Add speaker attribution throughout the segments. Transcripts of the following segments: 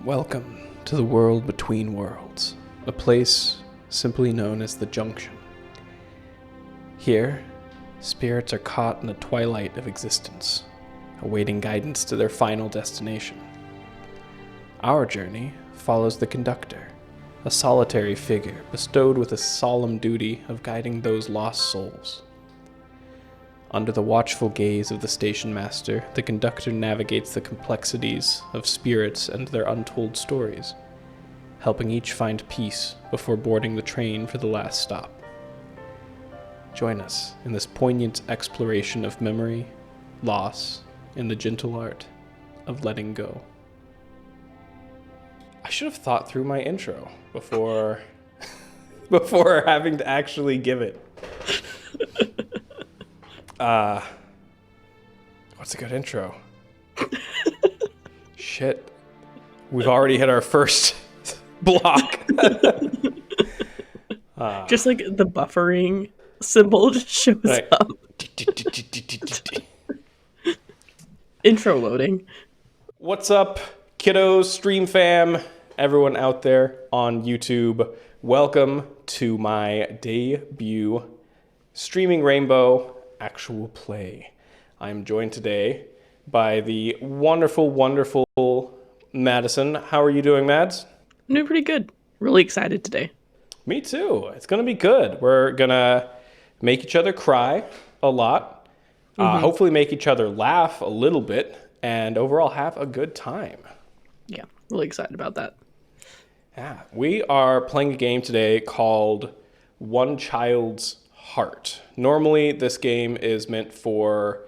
Speaker 1: Welcome to the world between worlds, a place simply known as the Junction. Here, spirits are caught in the twilight of existence, awaiting guidance to their final destination. Our journey follows the conductor, a solitary figure bestowed with a solemn duty of guiding those lost souls. Under the watchful gaze of the station master, the conductor navigates the complexities of spirits and their untold stories, helping each find peace before boarding the train for the last stop. Join us in this poignant exploration of memory, loss, and the gentle art of letting go. I should have thought through my intro before having to actually give it. What's a good intro? Shit. We've already hit our first block.
Speaker 2: Just like the buffering symbol just shows
Speaker 1: Right.
Speaker 2: up. Intro loading.
Speaker 1: What's up, kiddos, stream fam, everyone out there on YouTube? Welcome to my debut Streaming Rainbow actual play. I'm joined today by the wonderful, wonderful Madison. How are you doing, Mads?
Speaker 2: I'm doing pretty good. Really excited today.
Speaker 1: Me too. It's going to be good. We're going to make each other cry a lot, hopefully make each other laugh a little bit, and overall have a good time.
Speaker 2: Yeah, really excited about that.
Speaker 1: Yeah, we are playing a game today called One Child's Heart. Normally, this game is meant for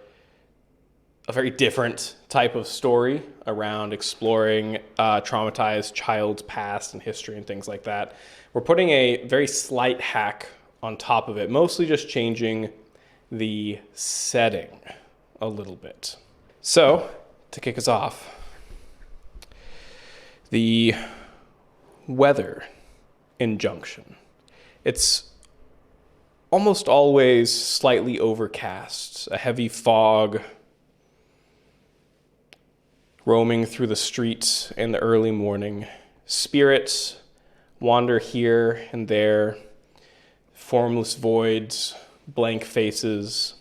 Speaker 1: a very different type of story around exploring traumatized child's past and history and things like that. We're putting a very slight hack on top of it, mostly just changing the setting a little bit. So, to kick us off, the weather in Junction. It's almost always slightly overcast, a heavy fog roaming through the streets in the early morning. Spirits wander here and there, formless voids, blank faces.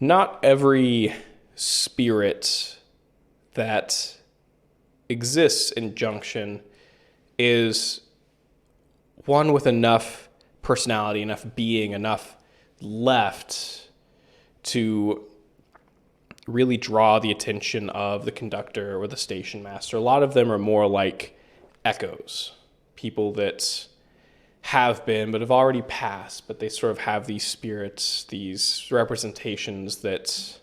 Speaker 1: Not every spirit that exists in Junction is one with enough personality, enough being, enough left to really draw the attention of the conductor or the station master. A lot of them are more like echoes, people that have been but have already passed, but they sort of have these spirits, these representations that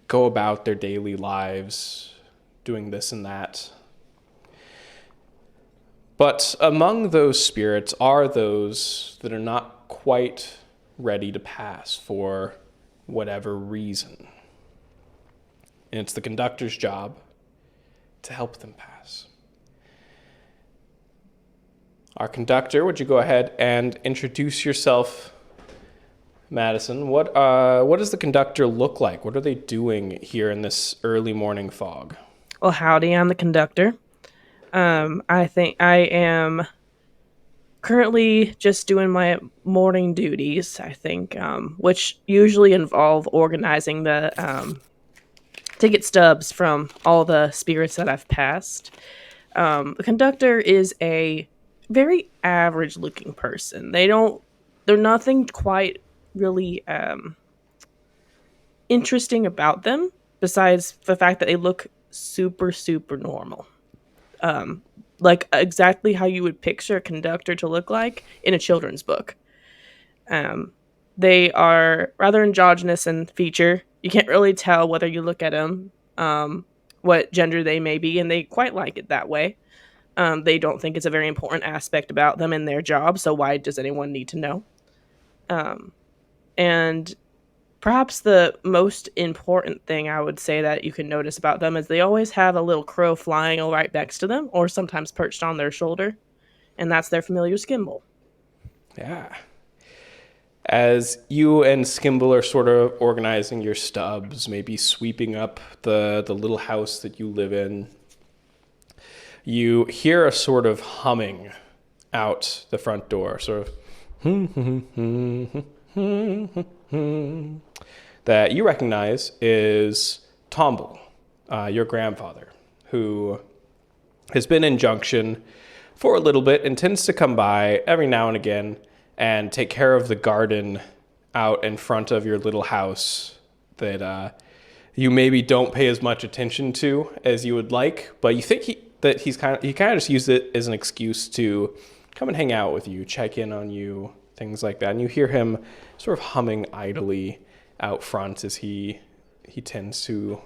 Speaker 1: go about their daily lives doing this and that. But among those spirits are those that are not quite ready to pass for whatever reason. And it's the conductor's job to help them pass. Our conductor, would you go ahead and introduce yourself, Madison? What does the conductor look like? What are they doing here in this early morning fog?
Speaker 2: Well, howdy, I'm the conductor. I think I am currently just doing my morning duties, I think, which usually involve organizing the ticket stubs from all the spirits that I've passed. The conductor is a very average looking person. They're nothing quite really interesting about them besides the fact that they look super, super normal. Like exactly how you would picture a conductor to look like in a children's book. They are rather androgynous in feature. You can't really tell whether you look at them, what gender they may be, and they quite like it that way. They don't think it's a very important aspect about them in their job, so why does anyone need to know? And perhaps the most important thing I would say that you can notice about them is they always have a little crow flying right next to them, or sometimes perched on their shoulder, and that's their familiar Skimble.
Speaker 1: Yeah. As you and Skimble are sort of organizing your stubs, maybe sweeping up the little house that you live in, you hear a sort of humming out the front door, sort of that you recognize is Tomble, your grandfather, who has been in Junction for a little bit and tends to come by every now and again and take care of the garden out in front of your little house that you maybe don't pay as much attention to as you would like, but you think he kind of just used it as an excuse to come and hang out with you, check in on you, things like that. And you hear him sort of humming idly out front as he tends to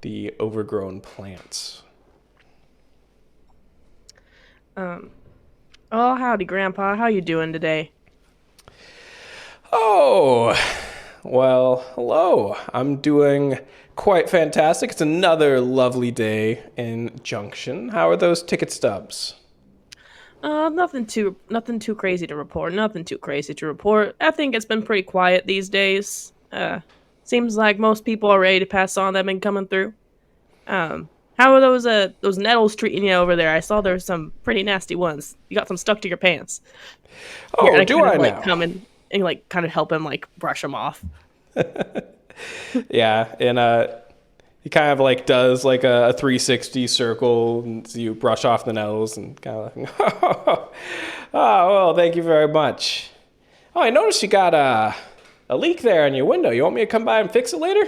Speaker 1: the overgrown plants.
Speaker 2: Oh, howdy, Grandpa. How you doing today?
Speaker 1: Oh, well, hello. I'm doing quite fantastic. It's another lovely day in Junction. How are those ticket stubs?
Speaker 2: Nothing too crazy to report. I think it's been pretty quiet these days. Seems like most people are ready to pass on that have been coming through. How are those nettles treating you over there? I saw there's some pretty nasty ones. You got some stuck to your pants.
Speaker 1: Oh,
Speaker 2: Here,
Speaker 1: do I
Speaker 2: like,
Speaker 1: now?
Speaker 2: come in and like kind of help him like brush them off.
Speaker 1: Yeah, and he kind of like does like a 360 circle, and you brush off the nettles and kind of like, oh, well, thank you very much. Oh, I noticed you got a leak there in your window. You want me to come by and fix it later?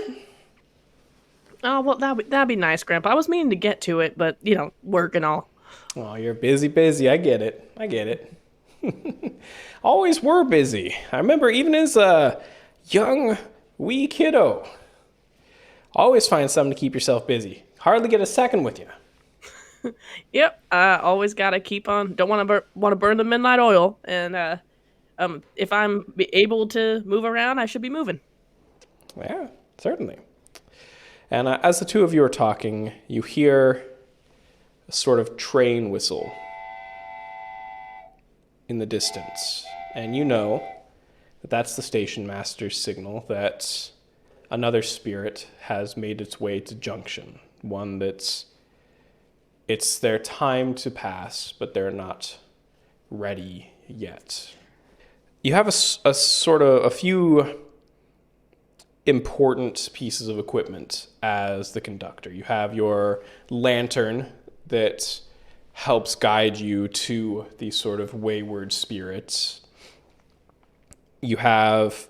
Speaker 2: Oh, well, that'd be nice, Grandpa. I was meaning to get to it, but, work and all.
Speaker 1: Oh, you're busy. I get it. Always were busy. I remember even as a young, wee kiddo. Always find something to keep yourself busy. Hardly get a second with you.
Speaker 2: Yep, I always gotta keep on. Don't want to burn the midnight oil, and if I'm able to move around, I should be moving.
Speaker 1: Yeah, certainly. And as the two of you are talking, you hear a sort of train whistle in the distance. And you know that that's the station master's signal that another spirit has made its way to Junction. One it's their time to pass, but they're not ready yet. You have a few important pieces of equipment as the conductor. You have your lantern that helps guide you to these sort of wayward spirits. You have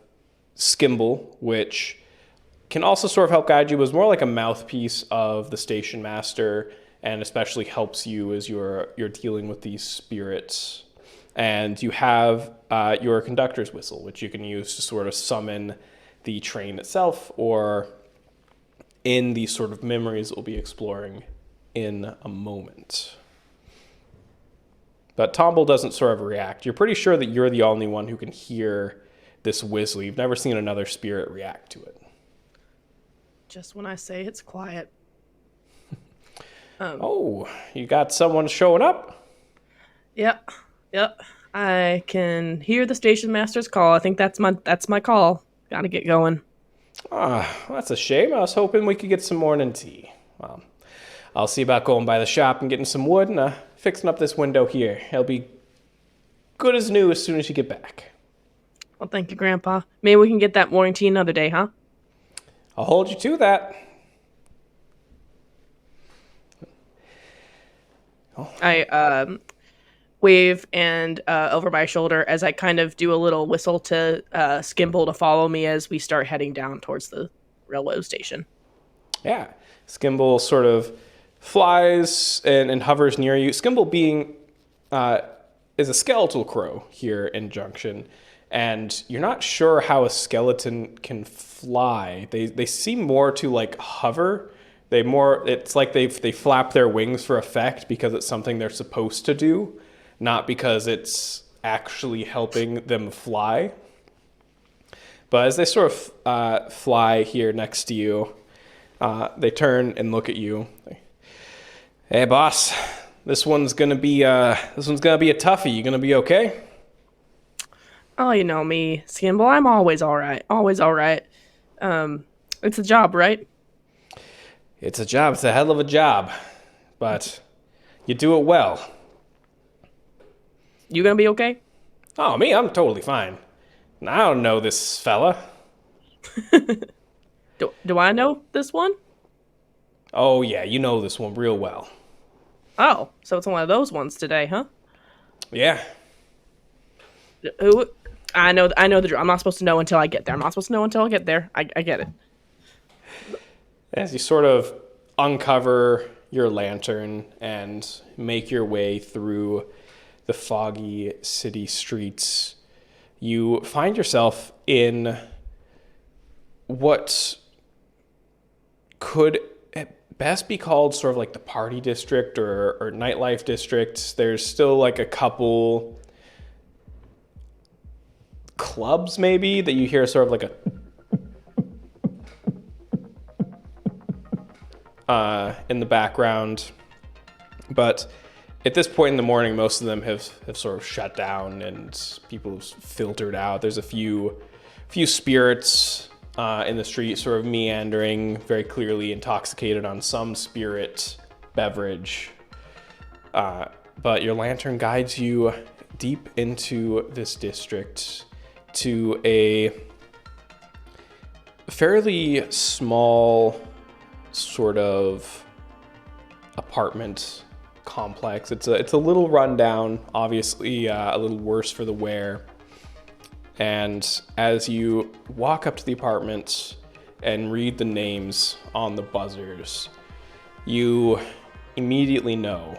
Speaker 1: Skimble, which can also sort of help guide you, but is more like a mouthpiece of the station master, and especially helps you as you're dealing with these spirits. And you have your conductor's whistle, which you can use to sort of summon the train itself, or in these sort of memories that we'll be exploring in a moment. But Tomble doesn't sort of react. You're pretty sure that you're the only one who can hear this whistle. You've never seen another spirit react to it.
Speaker 2: Just when I say it's quiet.
Speaker 1: Oh, you got someone showing up?
Speaker 2: Yep. I can hear the station master's call. I think that's my call. Gotta get going.
Speaker 1: That's a shame. I was hoping we could get some morning tea. Well, I'll see about going by the shop and getting some wood and fixing up this window here. It'll be good as new as soon as you get back.
Speaker 2: Well, thank you, Grandpa. Maybe we can get that morning tea another day, huh?
Speaker 1: I'll hold you to that.
Speaker 2: I wave and over my shoulder as I kind of do a little whistle to Skimble to follow me as we start heading down towards the railroad station.
Speaker 1: Yeah. Skimble sort of flies and hovers near you. Skimble being is a skeletal crow here in Junction, and you're not sure how a skeleton can fly. They seem more to like hover. It's like they flap their wings for effect because it's something they're supposed to do, not because it's actually helping them fly. But as they sort of fly here next to you, they turn and look at you. Hey, boss, this one's gonna be a toughie. You gonna be okay?
Speaker 2: Oh, you know me, Skimble. I'm always all right. Always all right. It's a job, right?
Speaker 1: It's a job. It's a hell of a job. But You do it well.
Speaker 2: You gonna be okay?
Speaker 1: Oh, me? I'm totally fine. I don't know this fella.
Speaker 2: Do I know this one?
Speaker 1: Oh, yeah, you know this one real well.
Speaker 2: Oh, so it's one of those ones today, huh?
Speaker 1: Yeah.
Speaker 2: Who? I know the drill. I'm not supposed to know until I get there. I'm not supposed to know until I get there. I get it.
Speaker 1: As you sort of uncover your lantern and make your way through the foggy city streets, you find yourself in what could at best be called sort of like the party district or nightlife district. There's still like a couple clubs maybe that you hear sort of like a in the background, but at this point in the morning most of them have sort of shut down and people have filtered out. There's a few spirits in the street sort of meandering, very clearly intoxicated on some spirit beverage, but your lantern guides you deep into this district to a fairly small sort of apartment complex. It's a little rundown, obviously a little worse for the wear. And as you walk up to the apartment and read the names on the buzzers, you immediately know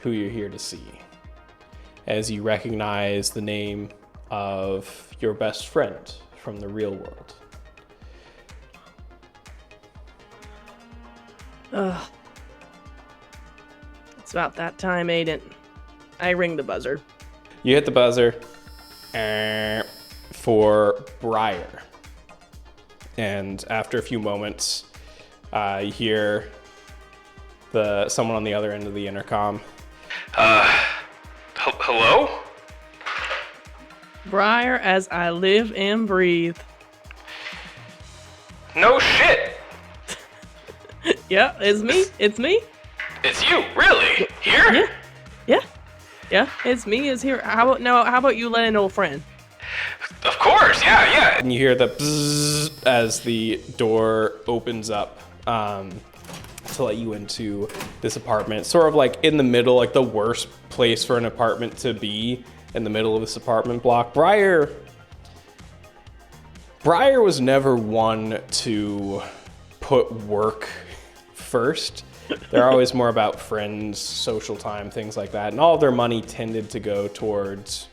Speaker 1: who you're here to see, as you recognize the name of your best friend from the real world.
Speaker 2: Ugh. It's about that time, ain't it? I ring the buzzer.
Speaker 1: You hit the buzzer for Briar. And after a few moments, you hear someone on the other end of the intercom. Hello?
Speaker 2: Briar, as I live and breathe.
Speaker 1: No shit!
Speaker 2: Yeah, it's me. It's me.
Speaker 1: It's you, really? Here?
Speaker 2: Yeah, it's me. It's here. How about you let an old friend?
Speaker 1: Of course, yeah. And you hear the bzzz as the door opens up to let you into this apartment. Sort of like in the middle, like the worst place for an apartment to be, in the middle of this apartment block. Briar was never one to put work first. They're always more about friends, social time, things like that. And all of their money tended to go towards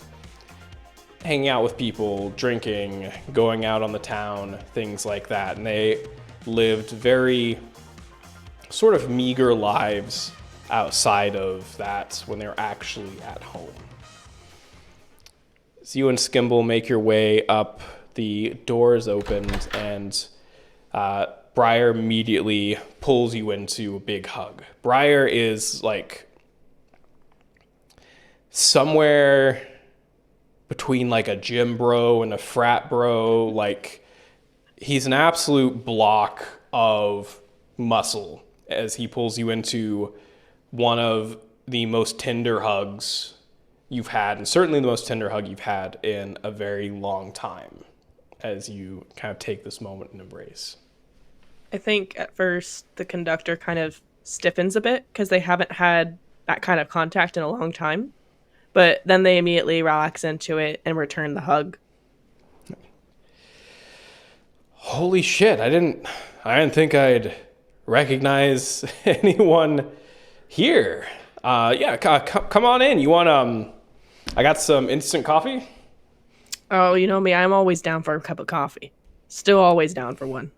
Speaker 1: hanging out with people, drinking, going out on the town, things like that. And they lived very sort of meager lives outside of that when they were actually at home. So you and Skimble make your way up, the doors opened, and Briar immediately pulls you into a big hug. Briar is like somewhere between like a gym bro and a frat bro. Like, he's an absolute block of muscle as he pulls you into one of the most tender hugs you've had, and certainly the most tender hug you've had in a very long time, as you kind of take this moment and embrace.
Speaker 2: I think at first the conductor kind of stiffens a bit because they haven't had that kind of contact in a long time. But then they immediately relax into it and return the hug.
Speaker 1: Holy shit, I didn't think I'd recognize anyone here. Come on in. You want I got some instant coffee?
Speaker 2: Oh, you know me, I'm always down for a cup of coffee. Still always down for one.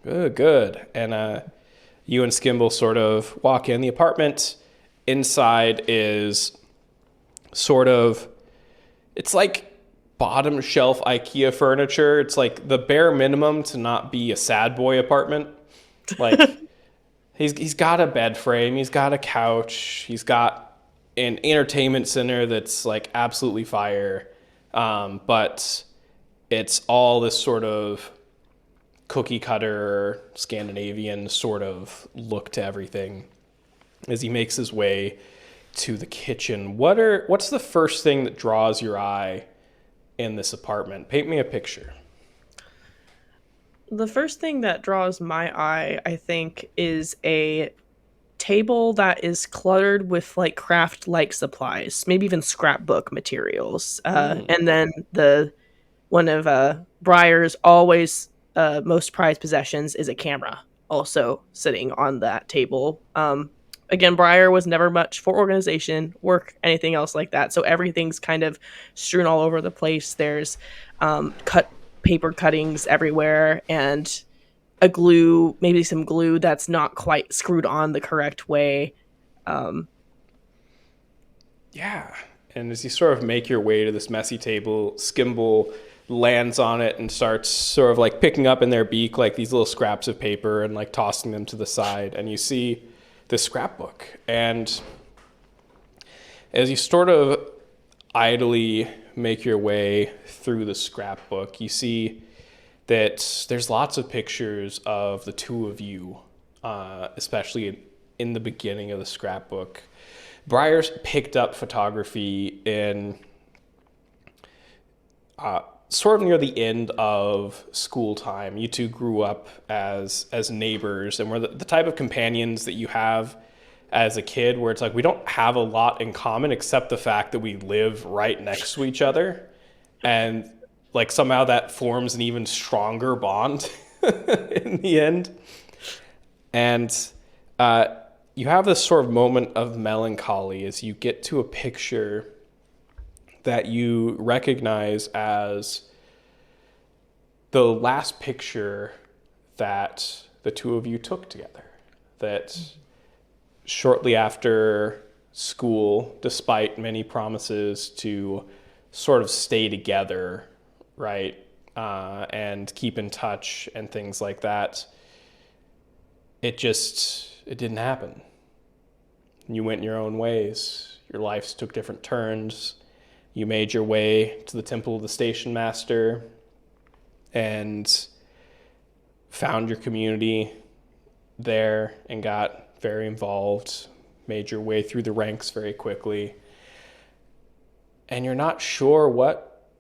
Speaker 1: Good. And you and Skimble sort of walk in the apartment. Inside is sort of, it's like bottom shelf IKEA furniture. It's like the bare minimum to not be a sad boy apartment. Like, he's got a bed frame, he's got a couch, he's got an entertainment center that's like absolutely fire. But it's all this sort of cookie cutter Scandinavian sort of look to everything. as he makes his way to the kitchen. What's the first thing that draws your eye in this apartment? Paint me a picture.
Speaker 2: The first thing that draws my eye, I think, is a table that is cluttered with like craft-like supplies, maybe even scrapbook materials. And then the one of Briar's always most prized possessions is a camera, also sitting on that table. Again, Briar was never much for organization, work, anything else like that. So everything's kind of strewn all over the place. There's cut paper cuttings everywhere and maybe some glue that's not quite screwed on the correct way.
Speaker 1: Yeah. And as you sort of make your way to this messy table, Skimble lands on it and starts sort of like picking up in their beak like these little scraps of paper and like tossing them to the side. And you see the scrapbook. And as you sort of idly make your way through the scrapbook, you see that there's lots of pictures of the two of you, especially in the beginning of the scrapbook. Briar's picked up photography in sort of near the end of school time. You two grew up as neighbors and were the type of companions that you have as a kid where it's like we don't have a lot in common except the fact that we live right next to each other. And like somehow that forms an even stronger bond in the end. And you have this sort of moment of melancholy as you get to a picture that you recognize as the last picture that the two of you took together. That shortly after school, despite many promises to sort of stay together, right, and keep in touch and things like that, it didn't happen. You went your own ways. Your lives took different turns. You made your way to the Temple of the Station Master and found your community there and got very involved, made your way through the ranks very quickly. And you're not sure what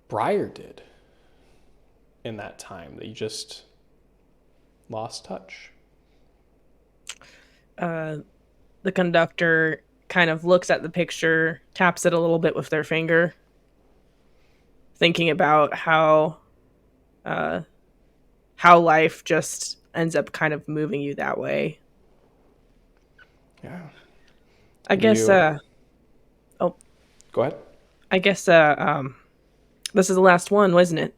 Speaker 1: Briar did in that time, that you just lost touch.
Speaker 2: The conductor kind of looks at the picture, taps it a little bit with their finger, thinking about how life just ends up kind of moving you that way.
Speaker 1: Yeah.
Speaker 2: I guess
Speaker 1: Go ahead.
Speaker 2: I guess this is the last one, wasn't it?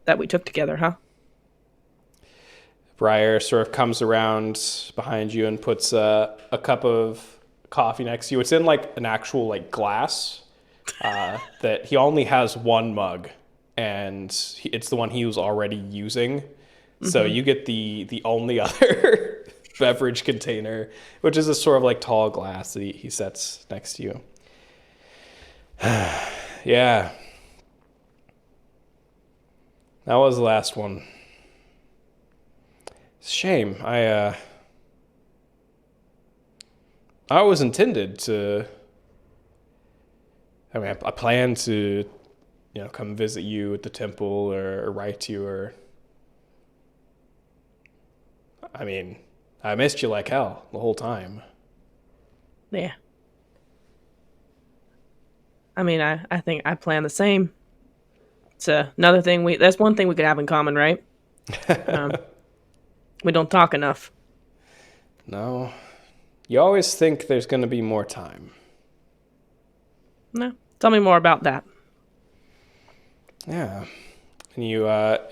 Speaker 2: That we took together, huh?
Speaker 1: Briar sort of comes around behind you and puts a cup of coffee next to you. It's in like an actual like glass that he only has one mug, and it's the one he was already using. Mm-hmm. So you get the only other beverage container, which is a sort of like tall glass that he sets next to you. Yeah. That was the last one. It's a shame. I always intended to. I mean, I planned to, come visit you at the temple or write to you or. I mean, I missed you like hell the whole time.
Speaker 2: Yeah. I mean, I think I plan the same. It's another thing that's one thing we could have in common, right? We don't talk enough.
Speaker 1: No. You always think there's going to be more time.
Speaker 2: No. Tell me more about that.
Speaker 1: Yeah. And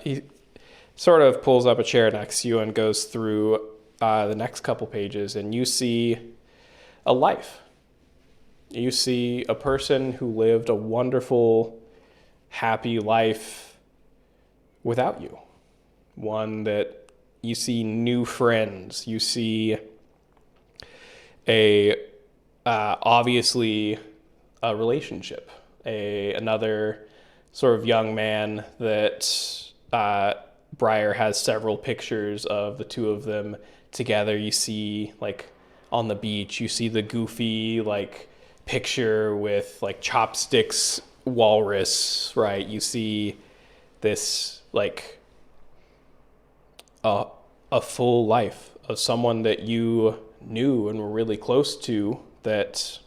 Speaker 1: he sort of pulls up a chair next to you and goes through the next couple pages, and you see a life. You see a person who lived a wonderful, happy life without you. One that you see new friends. You see obviously a relationship. Another sort of young man that Briar has several pictures of the two of them together. You see like on the beach. You see the goofy like picture with like chopsticks walrus, right? You see this like a full life of someone that you knew and were really close to that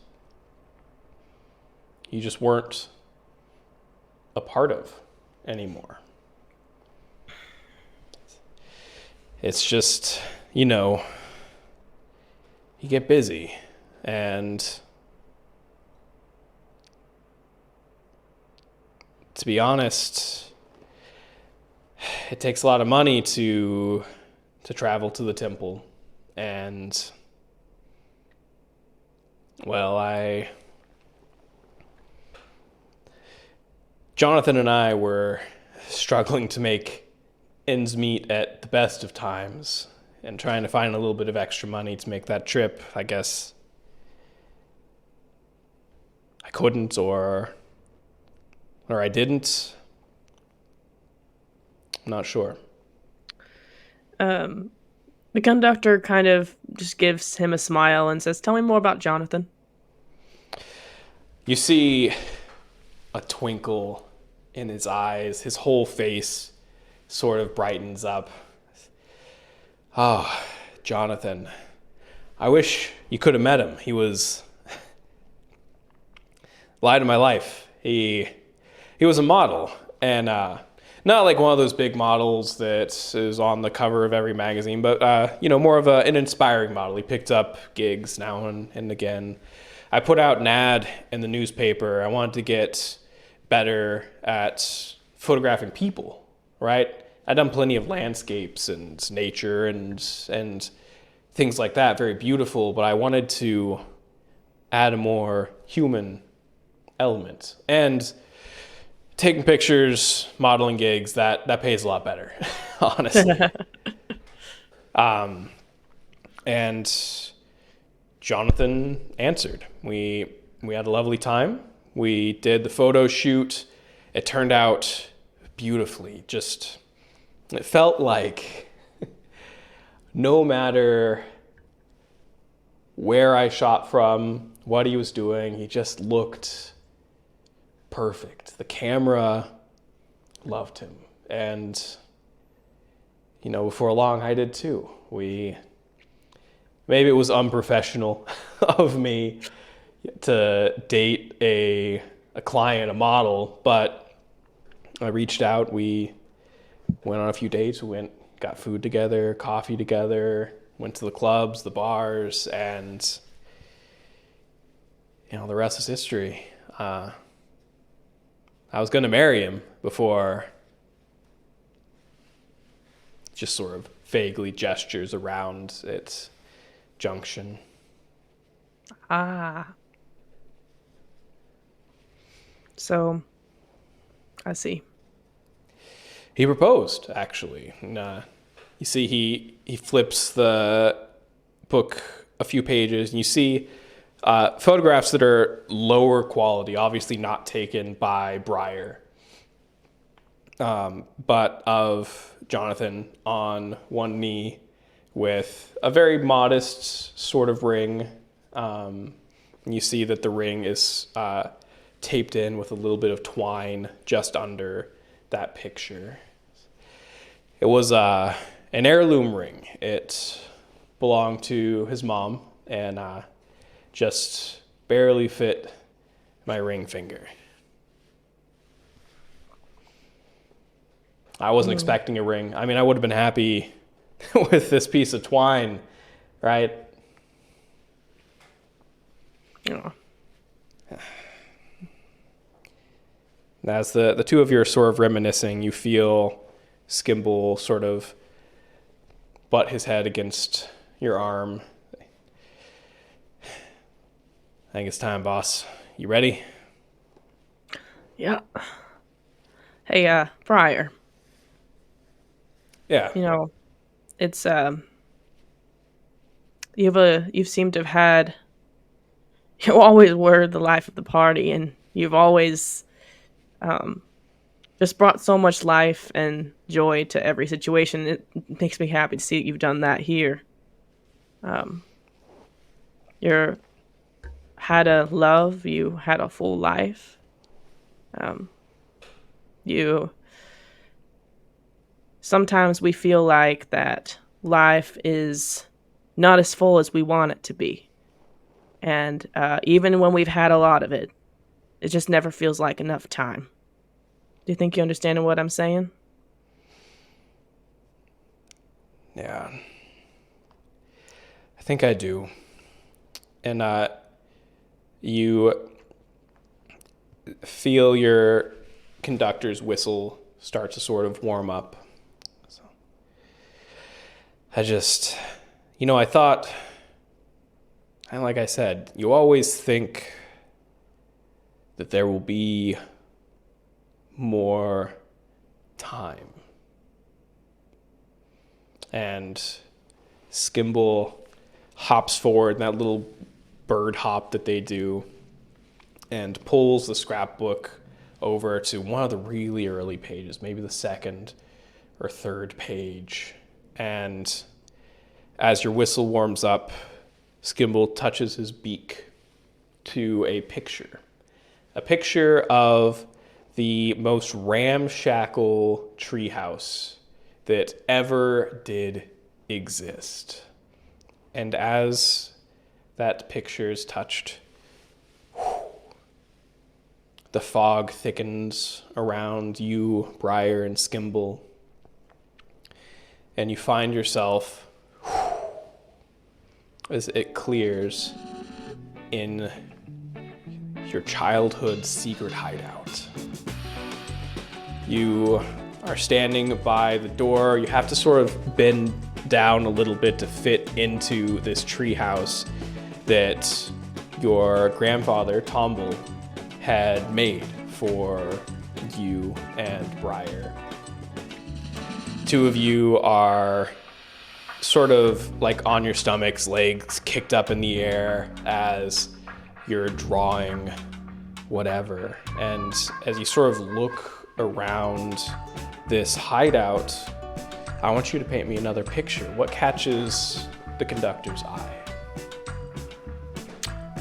Speaker 1: you just weren't a part of anymore. It's just, you get busy, and to be honest, it takes a lot of money to travel to the temple. And well, Jonathan and I were struggling to make ends meet at the best of times and trying to find a little bit of extra money to make that trip. I guess I couldn't, or I didn't. I'm not sure.
Speaker 2: The conductor kind of just gives him a smile and says, "Tell me more about Jonathan."
Speaker 1: You see a twinkle in his eyes. His whole face sort of brightens up. Oh, Jonathan. I wish you could have met him. He was light of my life. He was a model, and not like one of those big models that is on the cover of every magazine, but more of an inspiring model. He picked up gigs now and again. I put out an ad in the newspaper. I wanted to get better at photographing people, right? I'd done plenty of landscapes and nature and things like that, very beautiful, but I wanted to add a more human element. And taking pictures, modeling gigs, that pays a lot better, honestly. And Jonathan answered. We had a lovely time. We did the photo shoot. It turned out beautifully. It felt like no matter where I shot from, what he was doing, he just looked perfect. The camera loved him. And, before long, I did too. Maybe it was unprofessional of me to date a client, a model, but I reached out. We went on a few dates. We got food together, coffee together, went to the clubs, the bars, and, the rest is history. I was going to marry him before just sort of vaguely gestures around its junction.
Speaker 2: So, I see.
Speaker 1: He proposed, actually. And, you see he flips the book a few pages, and you see photographs that are lower quality, obviously not taken by Briar, but of Jonathan on one knee with a very modest sort of ring. And you see that the ring is taped in with a little bit of twine just under that picture. It was an heirloom ring. It belonged to his mom and just barely fit my ring finger. I wasn't expecting a ring. I mean, I would have been happy with this piece of twine, right?
Speaker 2: Yeah.
Speaker 1: As the two of you are sort of reminiscing, you feel Skimble sort of butt his head against your arm. I think it's time, boss. You ready?
Speaker 2: Yeah. Hey, Briar.
Speaker 1: Yeah.
Speaker 2: It's you seem to have had, you always were the life of the party, and you've always just brought so much life and joy to every situation. It makes me happy to see that you've done that here. You had a love, you had a full life. You sometimes we feel like that life is not as full as we want it to be. And even when we've had a lot of it, it just never feels like enough time. Do you think you understand what I'm saying?
Speaker 1: Yeah. I think I do. And you feel your conductor's whistle start to sort of warm up. So I thought, and like I said, you always think that there will be more time. And Skimble hops forward in that little bird hop that they do and pulls the scrapbook over to one of the really early pages, maybe the second or third page. And as your whistle warms up, Skimble touches his beak to a picture of the most ramshackle treehouse that ever did exist. And as that picture is touched, the fog thickens around you, Briar, and Skimble, and you find yourself, as it clears, in your childhood secret hideout. You are standing by the door. You have to sort of bend down a little bit to fit into this treehouse that your grandfather, Tomble, had made for you and Briar. Two of you are sort of like on your stomachs, legs kicked up in the air as you're drawing whatever. And as you sort of look around this hideout, I want you to paint me another picture. What catches the conductor's eye?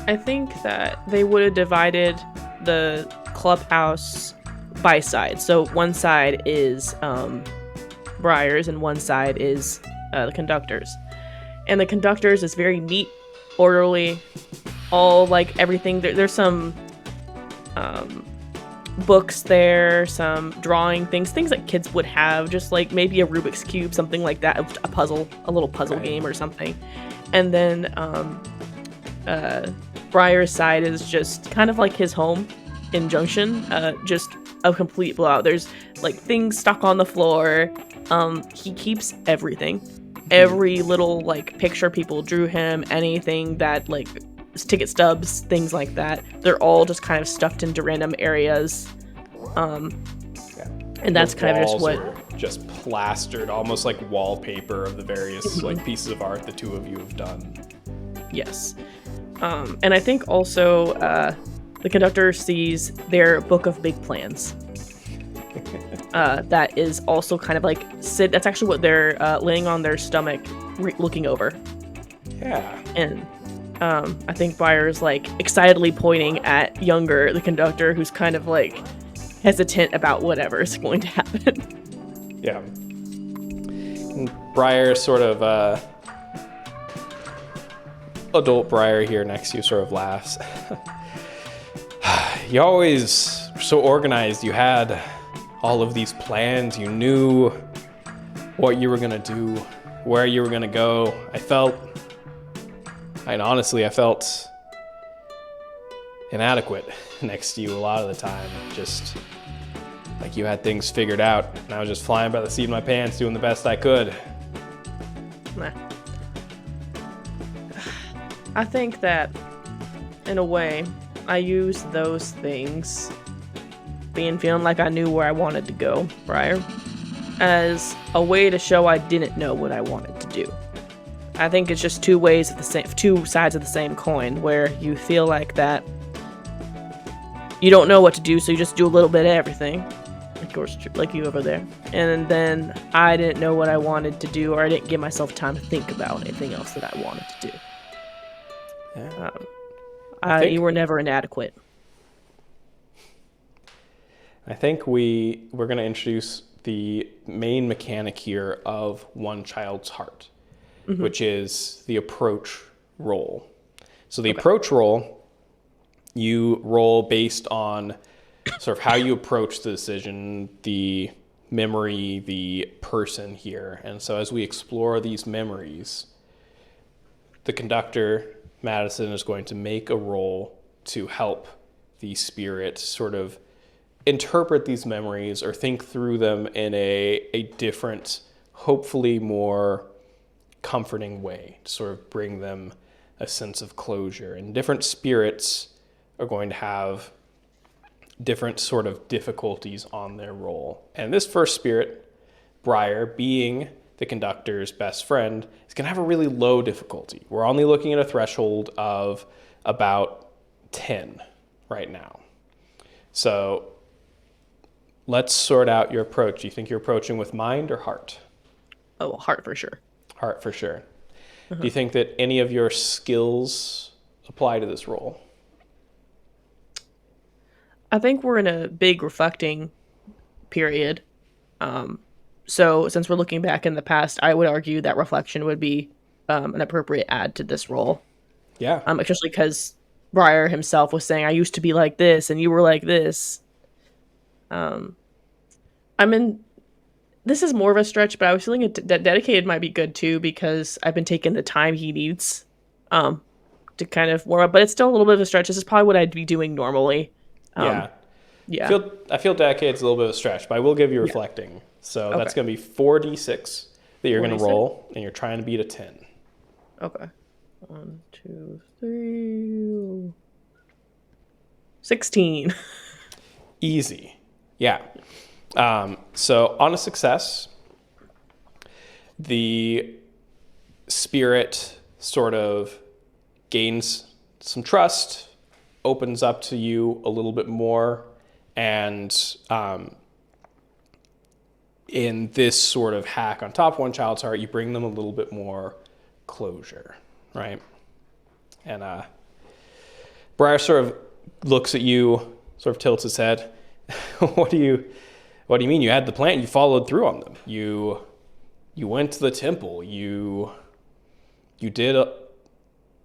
Speaker 2: I think that they would have divided the clubhouse by side. So one side is Briar's and one side is the conductor's. And the conductor's is very neat, orderly, all like everything. There's some books there, some drawing things that kids would have, just like maybe a Rubik's Cube, something like that, a little puzzle game or something. And then Briar's side is just kind of like his home in Junction, just a complete blowout. There's like things stuck on the floor. He keeps everything. Every little like picture people drew him, anything that like ticket stubs, things like that, they're all just kind of stuffed into random areas. And that's kind of just what
Speaker 1: just plastered, almost like wallpaper of the various like pieces of art the two of you have done.
Speaker 2: Yes. And I think also the conductor sees their book of big plans. That is also kind of like that's actually what they're laying on their stomach looking over.
Speaker 1: Yeah.
Speaker 2: And I think Briar's like excitedly pointing at the conductor, who's kind of like hesitant about whatever is going to happen.
Speaker 1: Yeah. And Briar sort of adult Briar here next to you sort of laughs. You always were so organized. You had all of these plans. You knew what you were going to do, where you were going to go. I felt inadequate next to you a lot of the time. Just like you had things figured out, and I was just flying by the seat of my pants, doing the best I could.
Speaker 2: Nah. I think that, in a way, I used those things, feeling like I knew where I wanted to go, Briar, as a way to show I didn't know what I wanted to do. I think it's just two sides of the same coin, where you feel like that you don't know what to do, so you just do a little bit of everything, like you over there. And then I didn't know what I wanted to do, or I didn't give myself time to think about anything else that I wanted to do.
Speaker 1: Yeah.
Speaker 2: You were never inadequate.
Speaker 1: I think we're going to introduce the main mechanic here of One Child's Heart, which is the approach roll. So the approach roll, you roll based on sort of how you approach the decision, the memory, the person here. And so as we explore these memories, the conductor, Madison, is going to make a roll to help the spirit sort of interpret these memories or think through them in a different, hopefully more comforting way, to sort of bring them a sense of closure. And different spirits are going to have different sort of difficulties on their roll. And this first spirit, Briar, being the conductor's best friend, is going to have a really low difficulty. We're only looking at a threshold of about 10 right now. So let's sort out your approach. Do you think you're approaching with mind or heart?
Speaker 2: Oh, heart for sure.
Speaker 1: Heart for sure. Do you think that any of your skills apply to this role?
Speaker 2: I think we're in a big reflecting period. So since we're looking back in the past, I would argue that reflection would be an appropriate add to this role.
Speaker 1: Yeah.
Speaker 2: Especially because Briar himself was saying, I used to be like this and you were like this. This is more of a stretch, but I was feeling that dedicated might be good too, because I've been taking the time he needs to kind of warm up, but it's still a little bit of a stretch. This is probably what I'd be doing normally.
Speaker 1: Yeah.
Speaker 2: Yeah.
Speaker 1: I feel decades a little bit of a stretch, but I will give you reflecting. So that's going to be 4d6 that you're going to roll, and you're trying to beat a 10.
Speaker 2: Okay. 1, 2, 3. 16.
Speaker 1: Easy. Yeah. So on a success, the spirit sort of gains some trust, opens up to you a little bit more, and in this sort of hack on top of One Child's Heart, you bring them a little bit more closure, right? And Briar sort of looks at you, sort of tilts his head. What do you mean? You had the plan, you followed through on them. You went to the temple. You did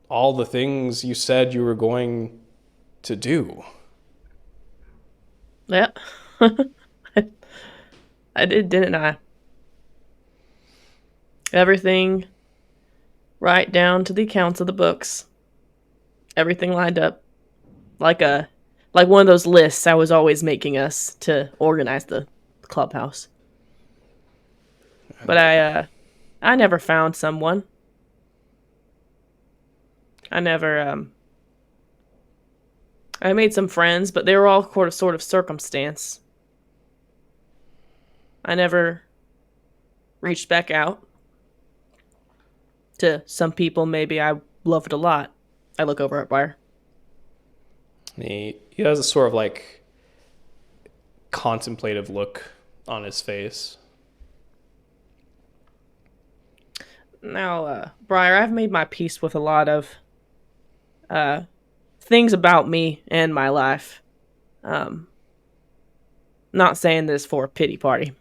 Speaker 1: all the things you said you were going to do.
Speaker 2: Yeah. I did, didn't I? Everything right down to the accounts of the books. Everything lined up like one of those lists I was always making us to organize the clubhouse. But I never found someone. I never I made some friends, but they were all sort of circumstance. I never reached back out to some people maybe I loved a lot. I look over at Briar.
Speaker 1: He has a sort of like contemplative look on his face.
Speaker 2: Now, Briar, I've made my peace with a lot of things about me and my life. Not saying this for a pity party.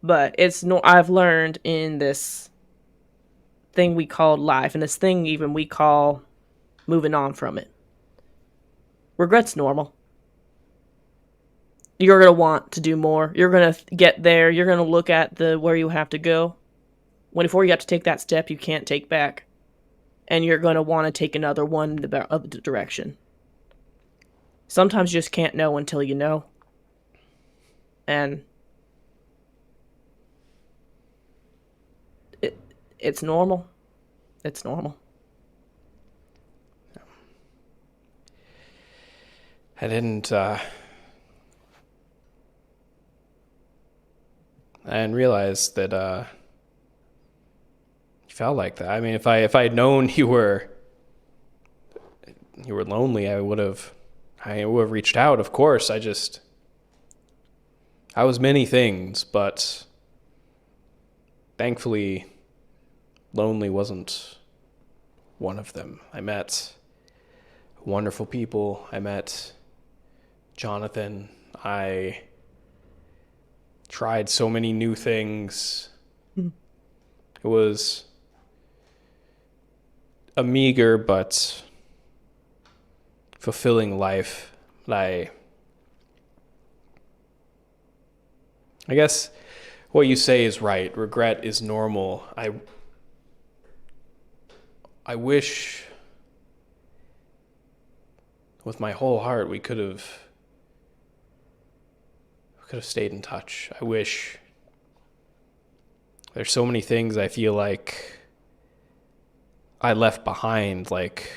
Speaker 2: But I've learned in this thing we call life, and this thing even we call moving on from it. Regret's normal. You're going to want to do more. You're going to get there. You're going to look at where you have to go. Before you have to take that step, you can't take back. And you're going to want to take another one in the other direction. Sometimes you just can't know until you know. And it's normal. It's normal.
Speaker 1: I didn't realize that you felt like that. I mean, if I had known you were lonely, I would have reached out, of course. I was many things, but thankfully lonely wasn't one of them. I met wonderful people. I met Jonathan. I tried so many new things. It was a meager but fulfilling life. I guess what you say is right. Regret is normal. I wish with my whole heart we could have stayed in touch. I wish. There's so many things I feel like I left behind, like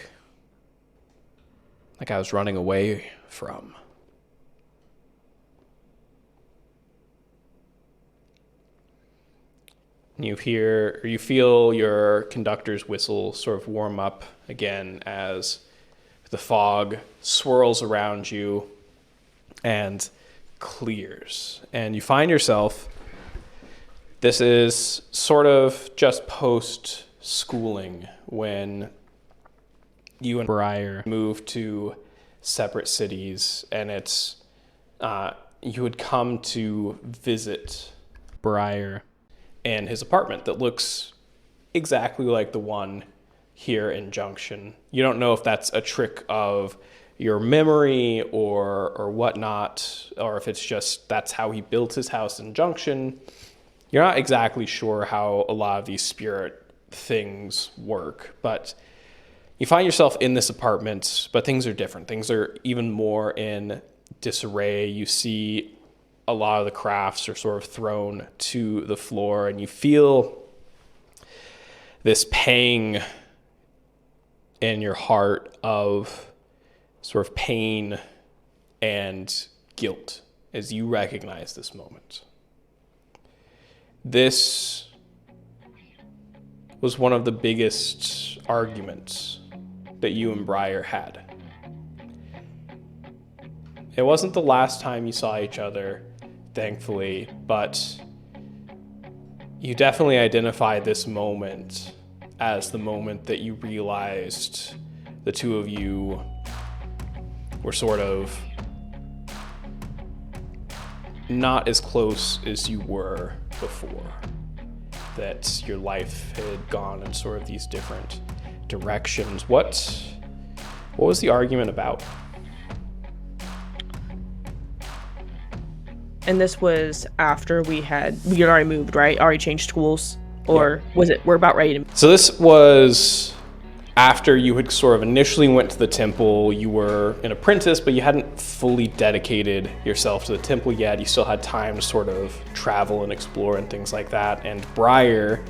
Speaker 1: I was running away from. You feel your conductor's whistle sort of warm up again as the fog swirls around you and clears. And you find yourself, this is sort of just post-schooling when you and Briar moved to separate cities, and it's you had come to visit Briar in his apartment that looks exactly like the one here in Junction. You don't know if that's a trick of your memory or whatnot, or if it's just that's how he built his house in Junction. You're not exactly sure how a lot of these spirit things work, but you find yourself in this apartment, but things are different. Things are even more in disarray. You see a lot of the crafts are sort of thrown to the floor, and you feel this pang in your heart of sort of pain and guilt as you recognize this moment. This was one of the biggest arguments that you and Briar had. It wasn't the last time you saw each other, thankfully, but you definitely identify this moment as the moment that you realized the two of you were sort of not as close as you were before. That your life had gone in sort of these different directions. What was the argument about?
Speaker 2: And this was after we had already moved, right? Already changed schools? Or was it, we're about ready to...
Speaker 1: So this was after you had sort of initially went to the temple. You were an apprentice, but you hadn't fully dedicated yourself to the temple yet. You still had time to sort of travel and explore and things like that. And Briar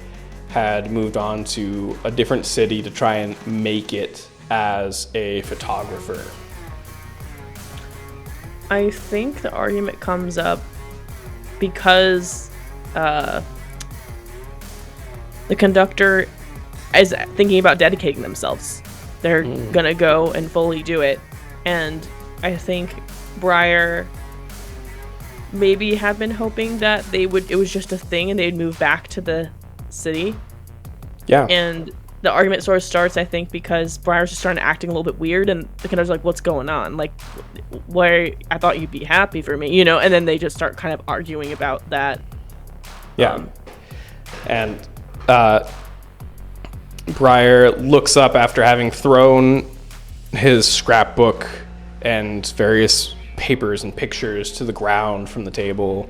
Speaker 1: had moved on to a different city to try and make it as a photographer.
Speaker 2: I think the argument comes up because the conductor is thinking about dedicating themselves. They're gonna go and fully do it. And I think Briar maybe had been hoping that it was just a thing and they'd move back to the city.
Speaker 1: Yeah.
Speaker 2: And the argument sort of starts, I think, because Briar's just starting acting a little bit weird, and the conductor's like, what's going on? Like, where I thought you'd be happy for me, you know? And then they just start kind of arguing about that.
Speaker 1: Yeah. And Briar looks up after having thrown his scrapbook and various papers and pictures to the ground from the table.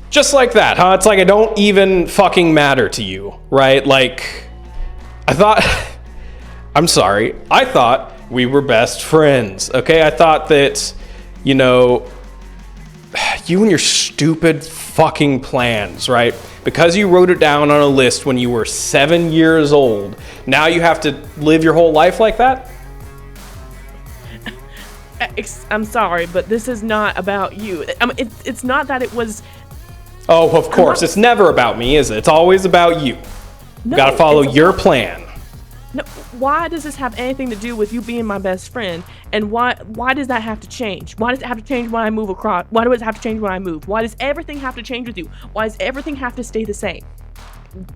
Speaker 1: Just like that, huh? It's like I don't even fucking matter to you, right? Like, I thought... I'm sorry. I thought we were best friends, okay? I thought that, you know, you and your stupid fucking plans, right? Because you wrote it down on a list when you were 7 years old, now you have to live your whole life like that?
Speaker 2: I'm sorry, but this is not about you. I mean, it's not that it was...
Speaker 1: Oh, of course. It's never about me, is it? It's always about you.
Speaker 2: No,
Speaker 1: You gotta follow your plan.
Speaker 2: No, why does this have anything to do with you being my best friend? And why does that have to change? Why does it have to change when I move across? Why does it have to change when I move? Why does everything have to change with you? Why does everything have to stay the same?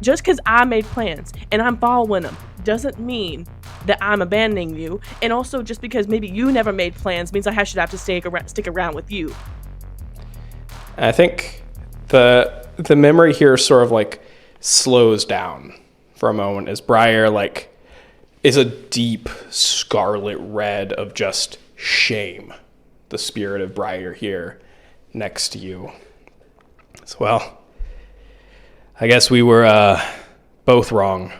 Speaker 2: just because I made plans and I'm following them doesn't mean that I'm abandoning you. And also, just because maybe you never made plans means I should have to stick around with you.
Speaker 1: I think the memory here sort of like slows down for a moment as Briar like is a deep scarlet red of just shame. The spirit of Briar here next to you. So, well, I guess we were both wrong.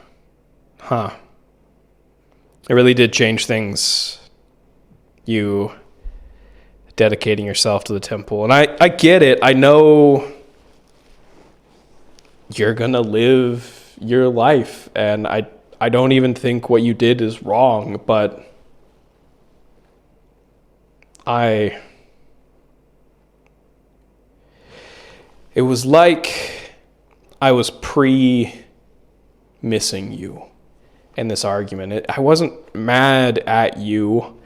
Speaker 1: Huh. It really did change things. You dedicating yourself to the temple. And I get it. I know you're going to live your life. And I don't even think what you did is wrong. But it was like I was missing you in this argument. I wasn't mad at you.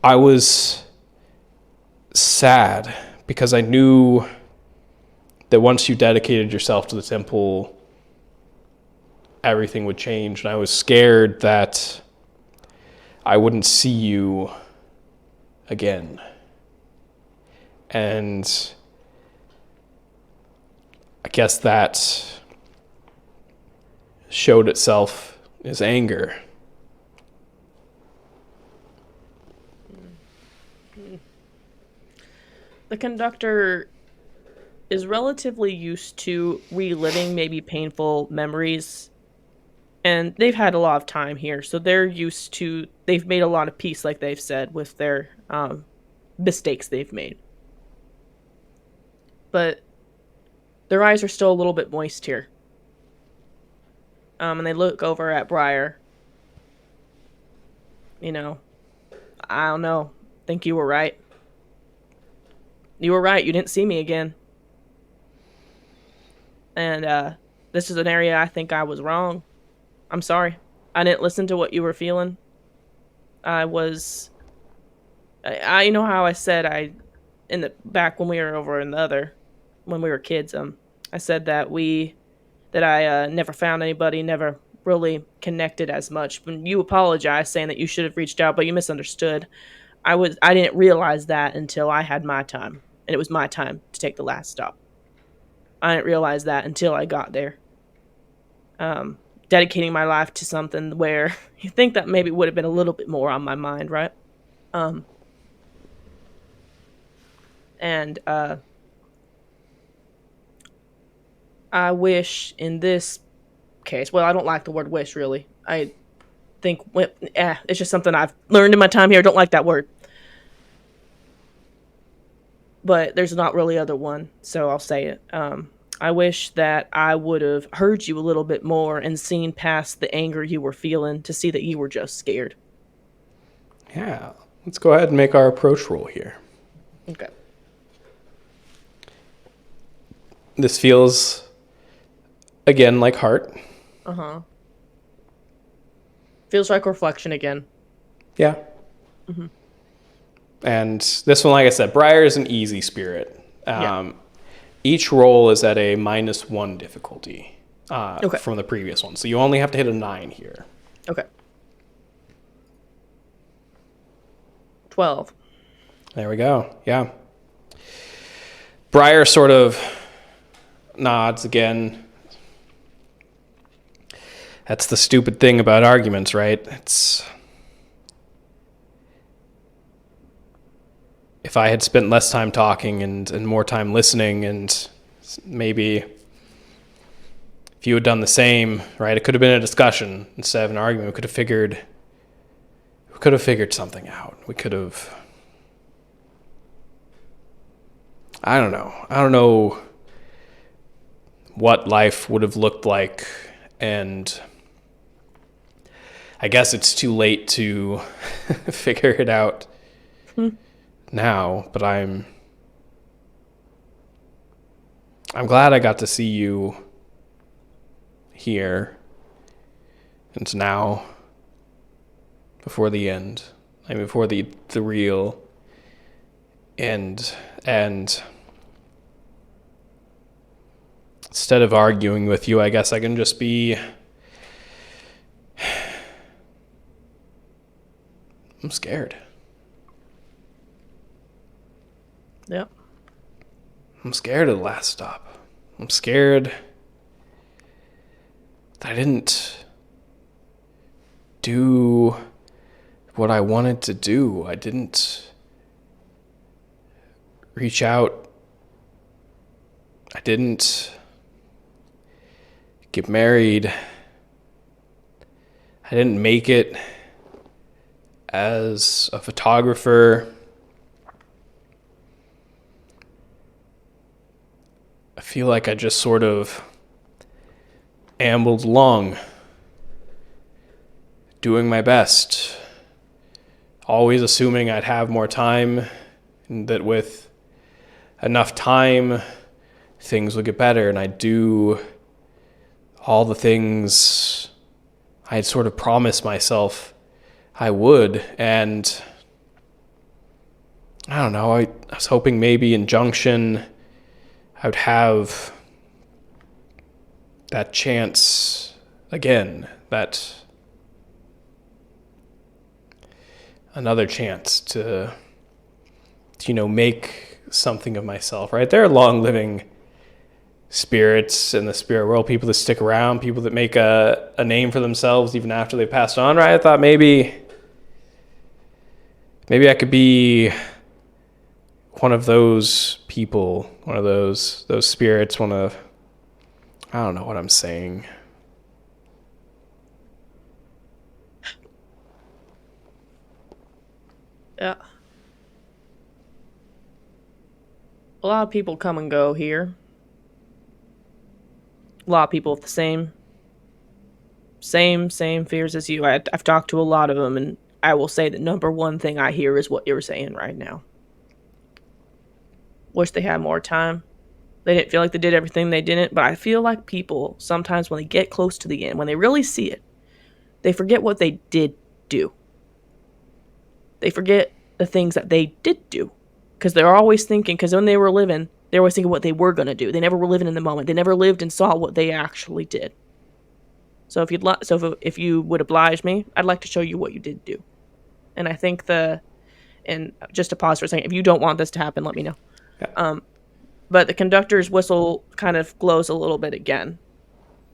Speaker 1: I was sad because I knew that once you dedicated yourself to the temple, everything would change. And I was scared that I wouldn't see you again. And I guess that showed itself as anger.
Speaker 2: The conductor is relatively used to reliving maybe painful memories, and they've had a lot of time here, so they've made a lot of peace, like they've said, with their mistakes they've made. But their eyes are still a little bit moist here. And they look over at Briar. I don't know. Think you were right. You were right. You didn't see me again. And this is an area I think I was wrong. I'm sorry. I didn't listen to what you were feeling. I know how I said in the back when we were over in when we were kids, I said that I never found anybody, never really connected as much. When you apologized, saying that you should have reached out, but you misunderstood. I didn't realize that until I had my time, and it was my time to take the last stop. I didn't realize that until I got there. Dedicating my life to something where you think that maybe would have been a little bit more on my mind, right? I wish in this case, well, I don't like the word wish, really. I think, it's just something I've learned in my time here. I don't like that word. But there's not really other one, so I'll say it. I wish that I would have heard you a little bit more and seen past the anger you were feeling to see that you were just scared.
Speaker 1: Yeah. Let's go ahead and make our approach roll here.
Speaker 2: Okay.
Speaker 1: This feels, again, like heart.
Speaker 2: Uh-huh. Feels like reflection again.
Speaker 1: Yeah. Mm-hmm. And this one, like I said, Briar is an easy spirit.
Speaker 2: Yeah.
Speaker 1: Each roll is at a -1 difficulty
Speaker 2: Okay.
Speaker 1: from the previous one. So you only have to hit a 9 here.
Speaker 2: Okay. 12.
Speaker 1: There we go. Yeah. Briar sort of nods again. That's the stupid thing about arguments, right? If I had spent less time talking and more time listening, and maybe if you had done the same, right? It could have been a discussion instead of an argument. We could have figured something out. We could have, I don't know what life would have looked like, and I guess it's too late to figure it out now, but I'm glad I got to see you here. And now, before the end, before the real end. And instead of arguing with you, I guess I can just be... I'm scared.
Speaker 2: Yep.
Speaker 1: I'm scared of the last stop. I'm scared that I didn't do what I wanted to do. I didn't reach out. I didn't get married. I didn't make it as a photographer. I feel like I just sort of ambled along, doing my best, always assuming I'd have more time, and that with enough time, things would get better, and I'd do all the things I had sort of promised myself I would. And I don't know, I was hoping maybe in Junction I would have that chance again, that another chance to make something of myself, right? There are long-living spirits in the spirit world, people that stick around, people that make a name for themselves even after they passed on, right? I thought maybe I could be one of those people, one of those spirits, I don't know what I'm saying.
Speaker 2: Yeah. A lot of people come and go here. A lot of people with the same fears as you. I've talked to a lot of them, and I will say the number one thing I hear is what you're saying right now. Wish they had more time. They didn't feel like they did everything they didn't, but I feel like people, sometimes when they get close to the end, when they really see it, they forget what they did do. They forget the things that they did do. Because they're always thinking, because when they were living, they were always thinking what they were going to do. They never were living in the moment. They never lived and saw what they actually did. So if you would oblige me, I'd like to show you what you did do. And I think and just to pause for a second, if you don't want this to happen, let me know.
Speaker 1: Yeah.
Speaker 2: But the conductor's whistle kind of glows a little bit again.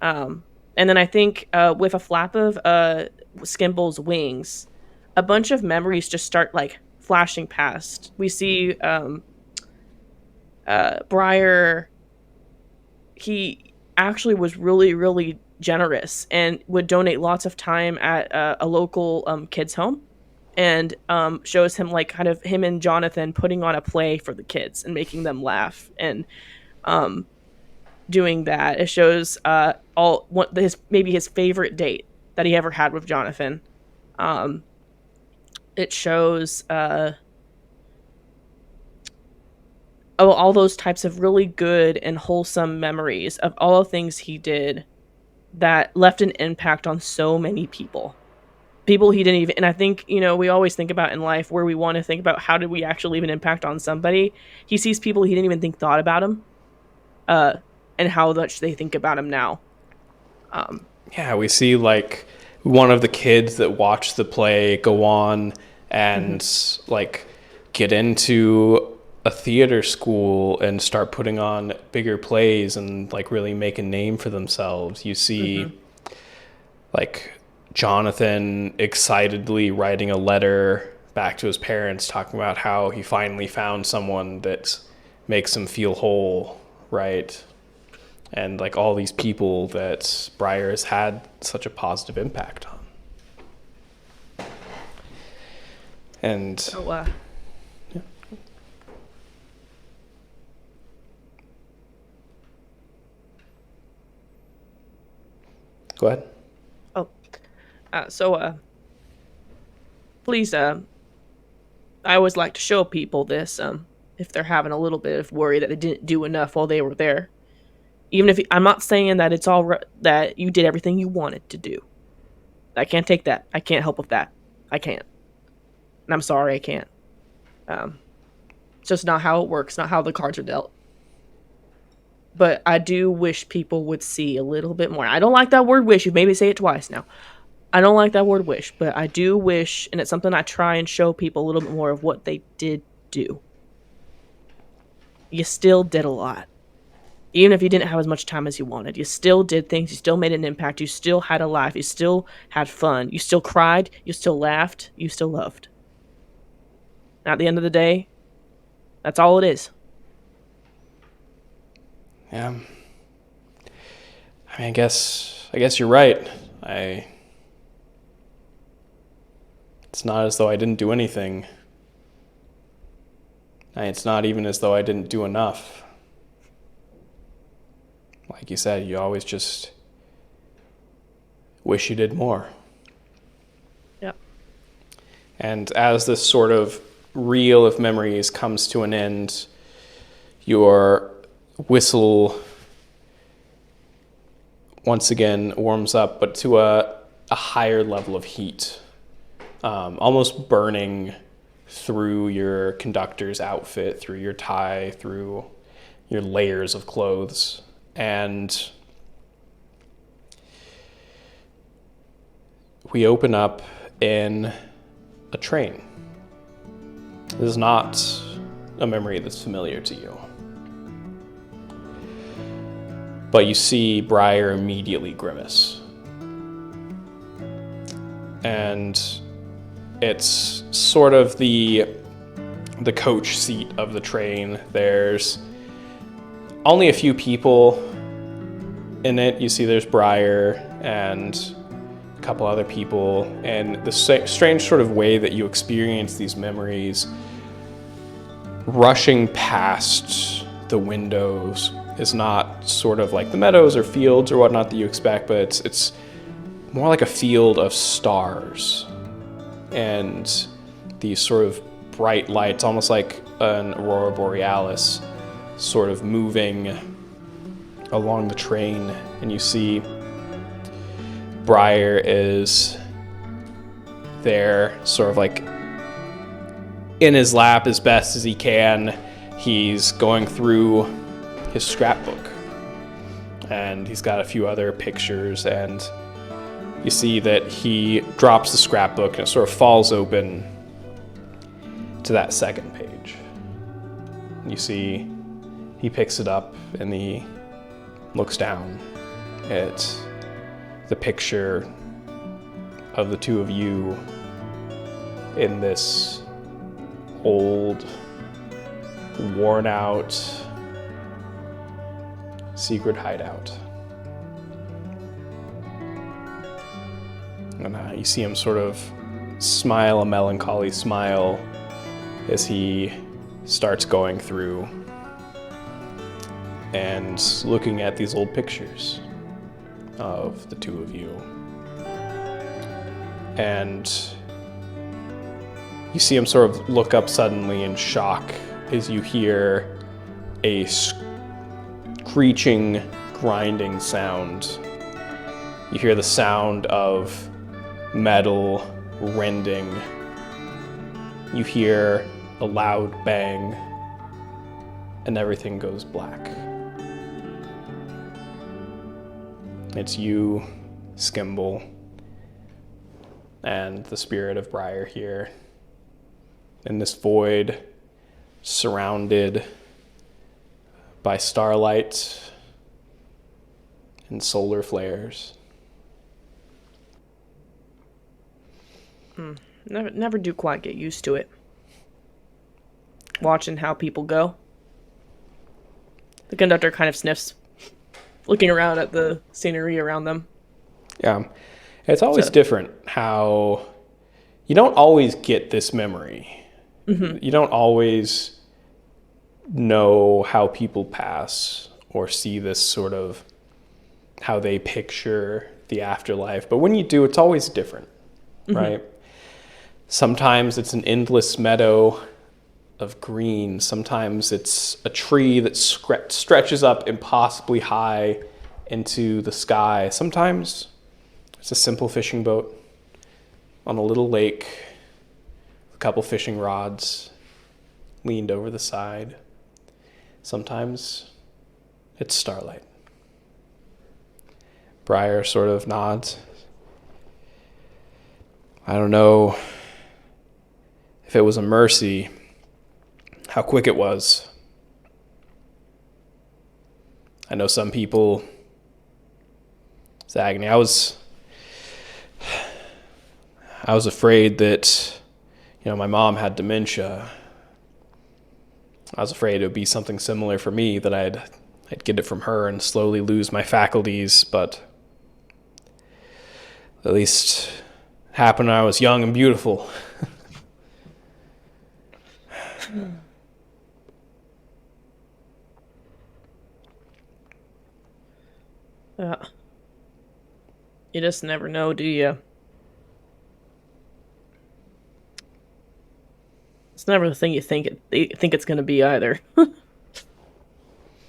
Speaker 2: And then I think with a flap of Skimble's wings, a bunch of memories just start like flashing past. We see Briar. He actually was really, really generous and would donate lots of time at a local kids' home, and shows him like kind of him and Jonathan putting on a play for the kids and making them laugh, and doing that. It shows his favorite date that he ever had with Jonathan. It shows all those types of really good and wholesome memories of all the things he did that left an impact on so many people. People he didn't even, and I think, we always think about in life where we want to think about how did we actually leave an impact on somebody. He sees people he didn't even think thought about him, and how much they think about him now.
Speaker 1: Yeah, we see like one of the kids that watched the play go on and like get into a theater school and start putting on bigger plays and like really make a name for themselves. You see like Jonathan excitedly writing a letter back to his parents talking about how he finally found someone that makes him feel whole, right? And like all these people that Briar has had such a positive impact on. And
Speaker 2: So,
Speaker 1: yeah. Go ahead.
Speaker 2: Please, I always like to show people this, if they're having a little bit of worry that they didn't do enough while they were there. Even if I'm not saying that it's that you did everything you wanted to do. I can't take that. I can't help with that. I can't. And I'm sorry, I can't. It's just not how it works, not how the cards are dealt. but I do wish people would see a little bit more. I don't like that word wish. You've made me say it twice now. I don't like that word wish, but I do wish, and it's something I try and show people a little bit more of what they did do. You still did a lot. Even if you didn't have as much time as you wanted, you still did things. You still made an impact. You still had a life. You still had fun. You still cried. You still laughed. You still loved. And at the end of the day, that's all it is.
Speaker 1: Yeah. I mean, I guess you're right. It's not as though I didn't do anything. It's not even as though I didn't do enough. Like you said, you always just wish you did more.
Speaker 2: Yep.
Speaker 1: And as this sort of reel of memories comes to an end, your whistle once again warms up, but to a higher level of heat, almost burning through your conductor's outfit, through your tie, through your layers of clothes. And we open up in a train. This is not a memory that's familiar to you. But you see Briar immediately grimace. And it's sort of the coach seat of the train. There's only a few people in it. You see there's Briar and a couple other people. And the strange sort of way that you experience these memories rushing past the windows is not sort of like the meadows or fields or whatnot that you expect, but it's more like a field of stars and these sort of bright lights, almost like an aurora borealis, sort of moving along the train. And you see Briar is there, sort of like in his lap as best as he can. He's going through his scrapbook, and he's got a few other pictures, and you see that he drops the scrapbook and it sort of falls open to that second page. You see he picks it up and he looks down at the picture of the two of you in this old, worn out secret hideout. And you see him sort of smile a melancholy smile as he starts going through and looking at these old pictures of the two of you. And you see him sort of look up suddenly in shock as you hear a screeching, grinding sound. You hear the sound of metal rending. You hear a loud bang, and everything goes black. It's you, Skimble, and the spirit of Briar here in this void, surrounded by starlight and solar flares.
Speaker 2: Never do quite get used to it. Watching how people go. The conductor kind of sniffs, looking around at the scenery around them.
Speaker 1: Yeah. It's always different how you don't always get this memory. Mm-hmm. You don't always know how people pass or see this sort of how they picture the afterlife. But when you do, it's always different, mm-hmm. right? Sometimes it's an endless meadow of green. Sometimes it's a tree that stretches up impossibly high into the sky. Sometimes it's a simple fishing boat on a little lake, a couple fishing rods leaned over the side. Sometimes It's starlight. Briar sort of nods. I don't know if it was a mercy, how quick it was. I know some people, it's agony. I was afraid that, my mom had dementia. I was afraid it would be something similar for me, that I'd get it from her and slowly lose my faculties, but at least it happened when I was young and beautiful.
Speaker 2: You just never know, do you? It's never the thing you think it's going to be either.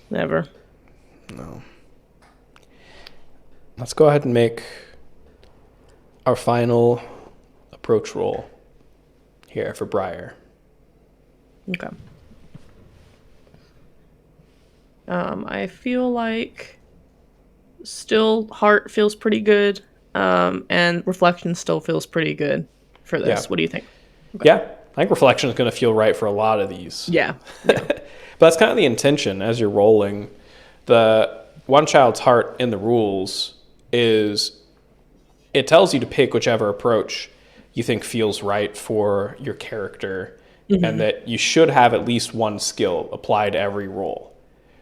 Speaker 2: Never.
Speaker 1: No. Let's go ahead and make our final approach roll here for Briar.
Speaker 2: Okay. I feel like still heart feels pretty good, and reflection still feels pretty good for this.
Speaker 1: Yeah.
Speaker 2: What do you think?
Speaker 1: Okay. Yeah, I think reflection is going to feel right for a lot of these.
Speaker 2: Yeah.
Speaker 1: But that's kind of the intention as you're rolling. The one child's heart in the rules is, it tells you to pick whichever approach you think feels right for your character, and that you should have at least one skill applied to every roll.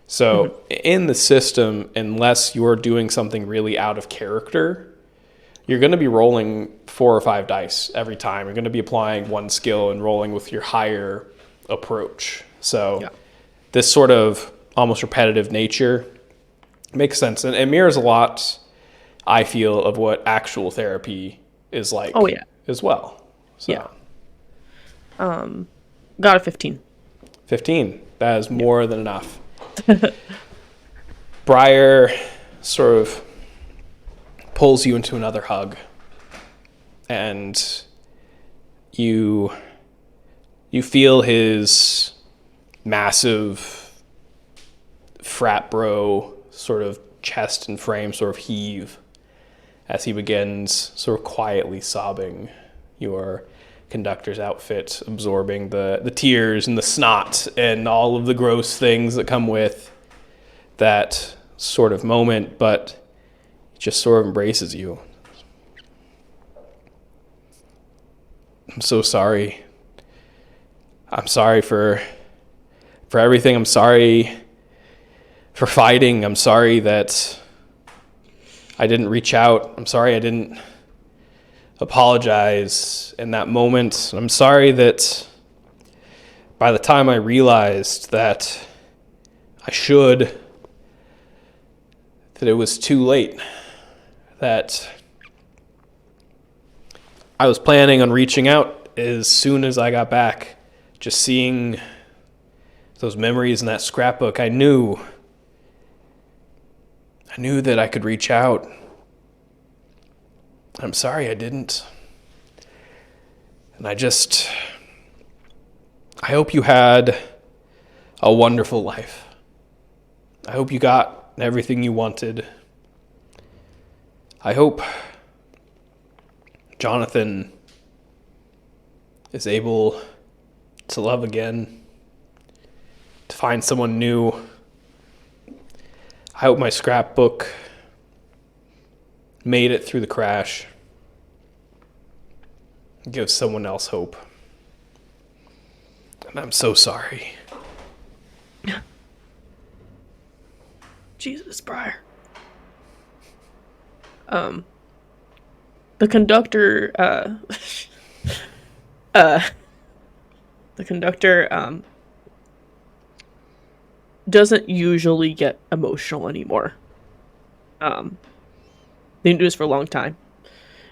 Speaker 1: So in the system, unless you're doing something really out of character, you're going to be rolling 4 or 5 dice every time. You're going to be applying one skill and rolling with your higher approach. So this sort of almost repetitive nature makes sense. And it mirrors a lot, I feel, of what actual therapy is like as well. So.
Speaker 2: Got a 15.
Speaker 1: 15. That is more than enough. Briar sort of pulls you into another hug, and you feel his massive frat bro sort of chest and frame sort of heave as he begins sort of quietly sobbing, your conductor's outfit absorbing the tears and the snot and all of the gross things that come with that sort of moment, but it just sort of embraces you. I'm so sorry. I'm sorry for everything. I'm sorry for fighting. I'm sorry that I didn't reach out. I'm sorry I didn't apologize in that moment. I'm sorry that by the time I realized that I should, that it was too late, that I was planning on reaching out as soon as I got back. Just seeing those memories in that scrapbook, I knew that I could reach out. I'm sorry I didn't. And I hope you had a wonderful life. I hope you got everything you wanted. I hope Jonathan is able to love again, to find someone new. I hope my scrapbook made it through the crash. Give someone else hope. And I'm so sorry.
Speaker 2: Jesus, Briar. The conductor, doesn't usually get emotional anymore. They didn't do this for a long time.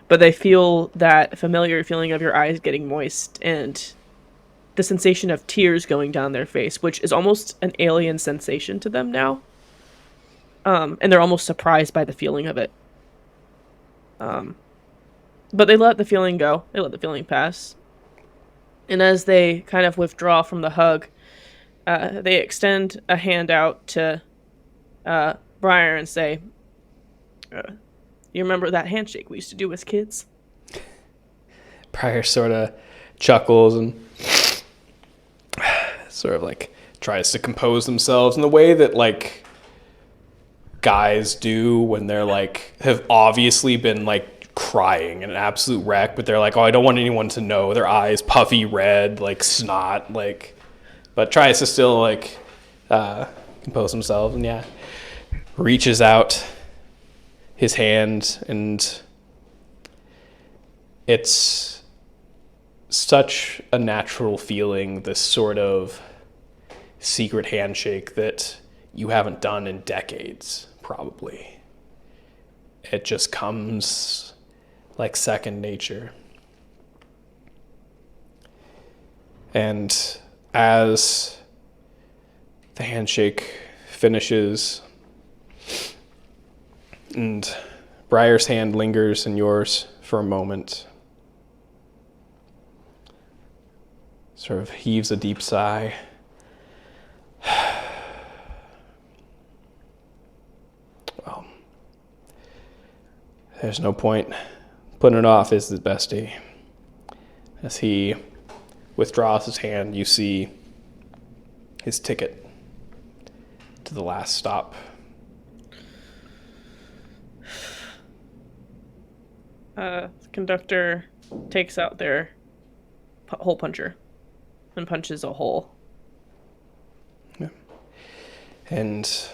Speaker 2: But they feel that familiar feeling of your eyes getting moist and the sensation of tears going down their face, which is almost an alien sensation to them now. And they're almost surprised by the feeling of it. But they let the feeling go. They let the feeling pass. And as they kind of withdraw from the hug, they extend a hand out to Briar and say, "You remember that handshake we used to do as kids?"
Speaker 1: Briar sort of chuckles and sort of like tries to compose themselves in the way that like guys do when they're like have obviously been like crying and an absolute wreck, but they're like, oh, I don't want anyone to know. Their eyes puffy red, like snot, like, but tries to still like compose himself, and yeah, reaches out his hand, and it's such a natural feeling, this sort of secret handshake that you haven't done in decades, probably. It just comes like second nature. And as the handshake finishes and Briar's hand lingers in yours for a moment, sort of heaves a deep sigh. Well, there's no point putting it off, is it, bestie? As he withdraws his hand, you see his ticket to the last stop.
Speaker 2: The conductor takes out their hole puncher and punches a hole.
Speaker 1: Yeah. And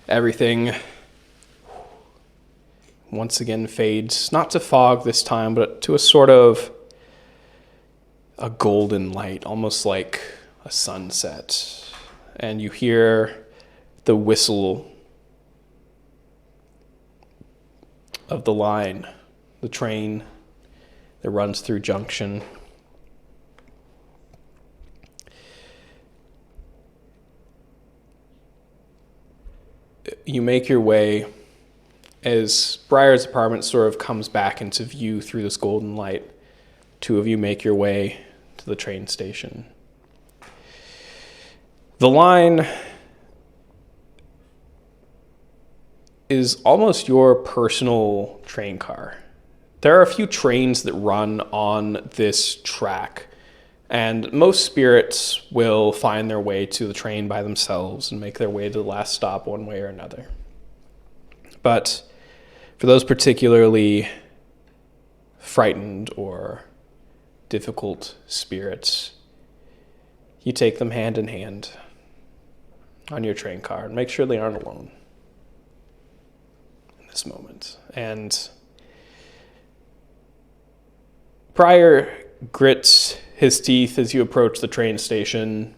Speaker 1: everything once again fades, not to fog this time, but to a sort of a golden light, almost like a sunset. And you hear the whistle of the line, the train that runs through Junction. You make your way as Briar's apartment sort of comes back into view through this golden light. Two of you make your way to the train station. The line is almost your personal train car. There are a few trains that run on this track, and most spirits will find their way to the train by themselves and make their way to the last stop one way or another. But for those particularly frightened or difficult spirits, you take them hand in hand on your train car and make sure they aren't alone in this moment. And Briar grits his teeth as you approach the train station.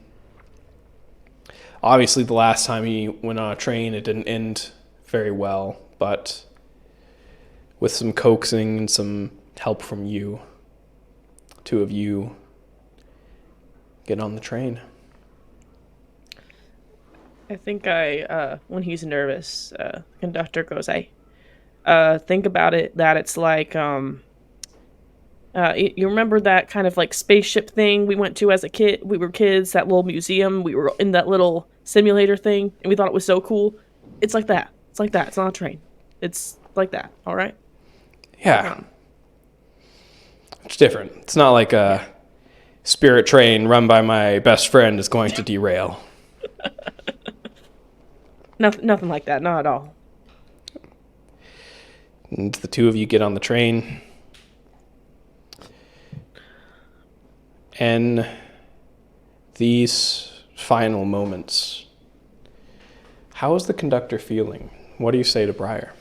Speaker 1: Obviously, the last time he went on a train, it didn't end very well, but with some coaxing and some help from you, two of you get on the train.
Speaker 2: I think when he's nervous, the conductor goes, "Hey, think about it, that it's like, you remember that kind of like spaceship thing we went to as a kid? We were kids, that little museum. We were in that little simulator thing, and we thought it was so cool. It's like that. It's like that. It's not a train. It's like that. All right."
Speaker 1: Yeah. It's different. It's not like a spirit train run by my best friend is going to derail.
Speaker 2: Nothing like that. Not at all.
Speaker 1: And the two of you get on the train. And these final moments, how is the conductor feeling? What do you say to Briar?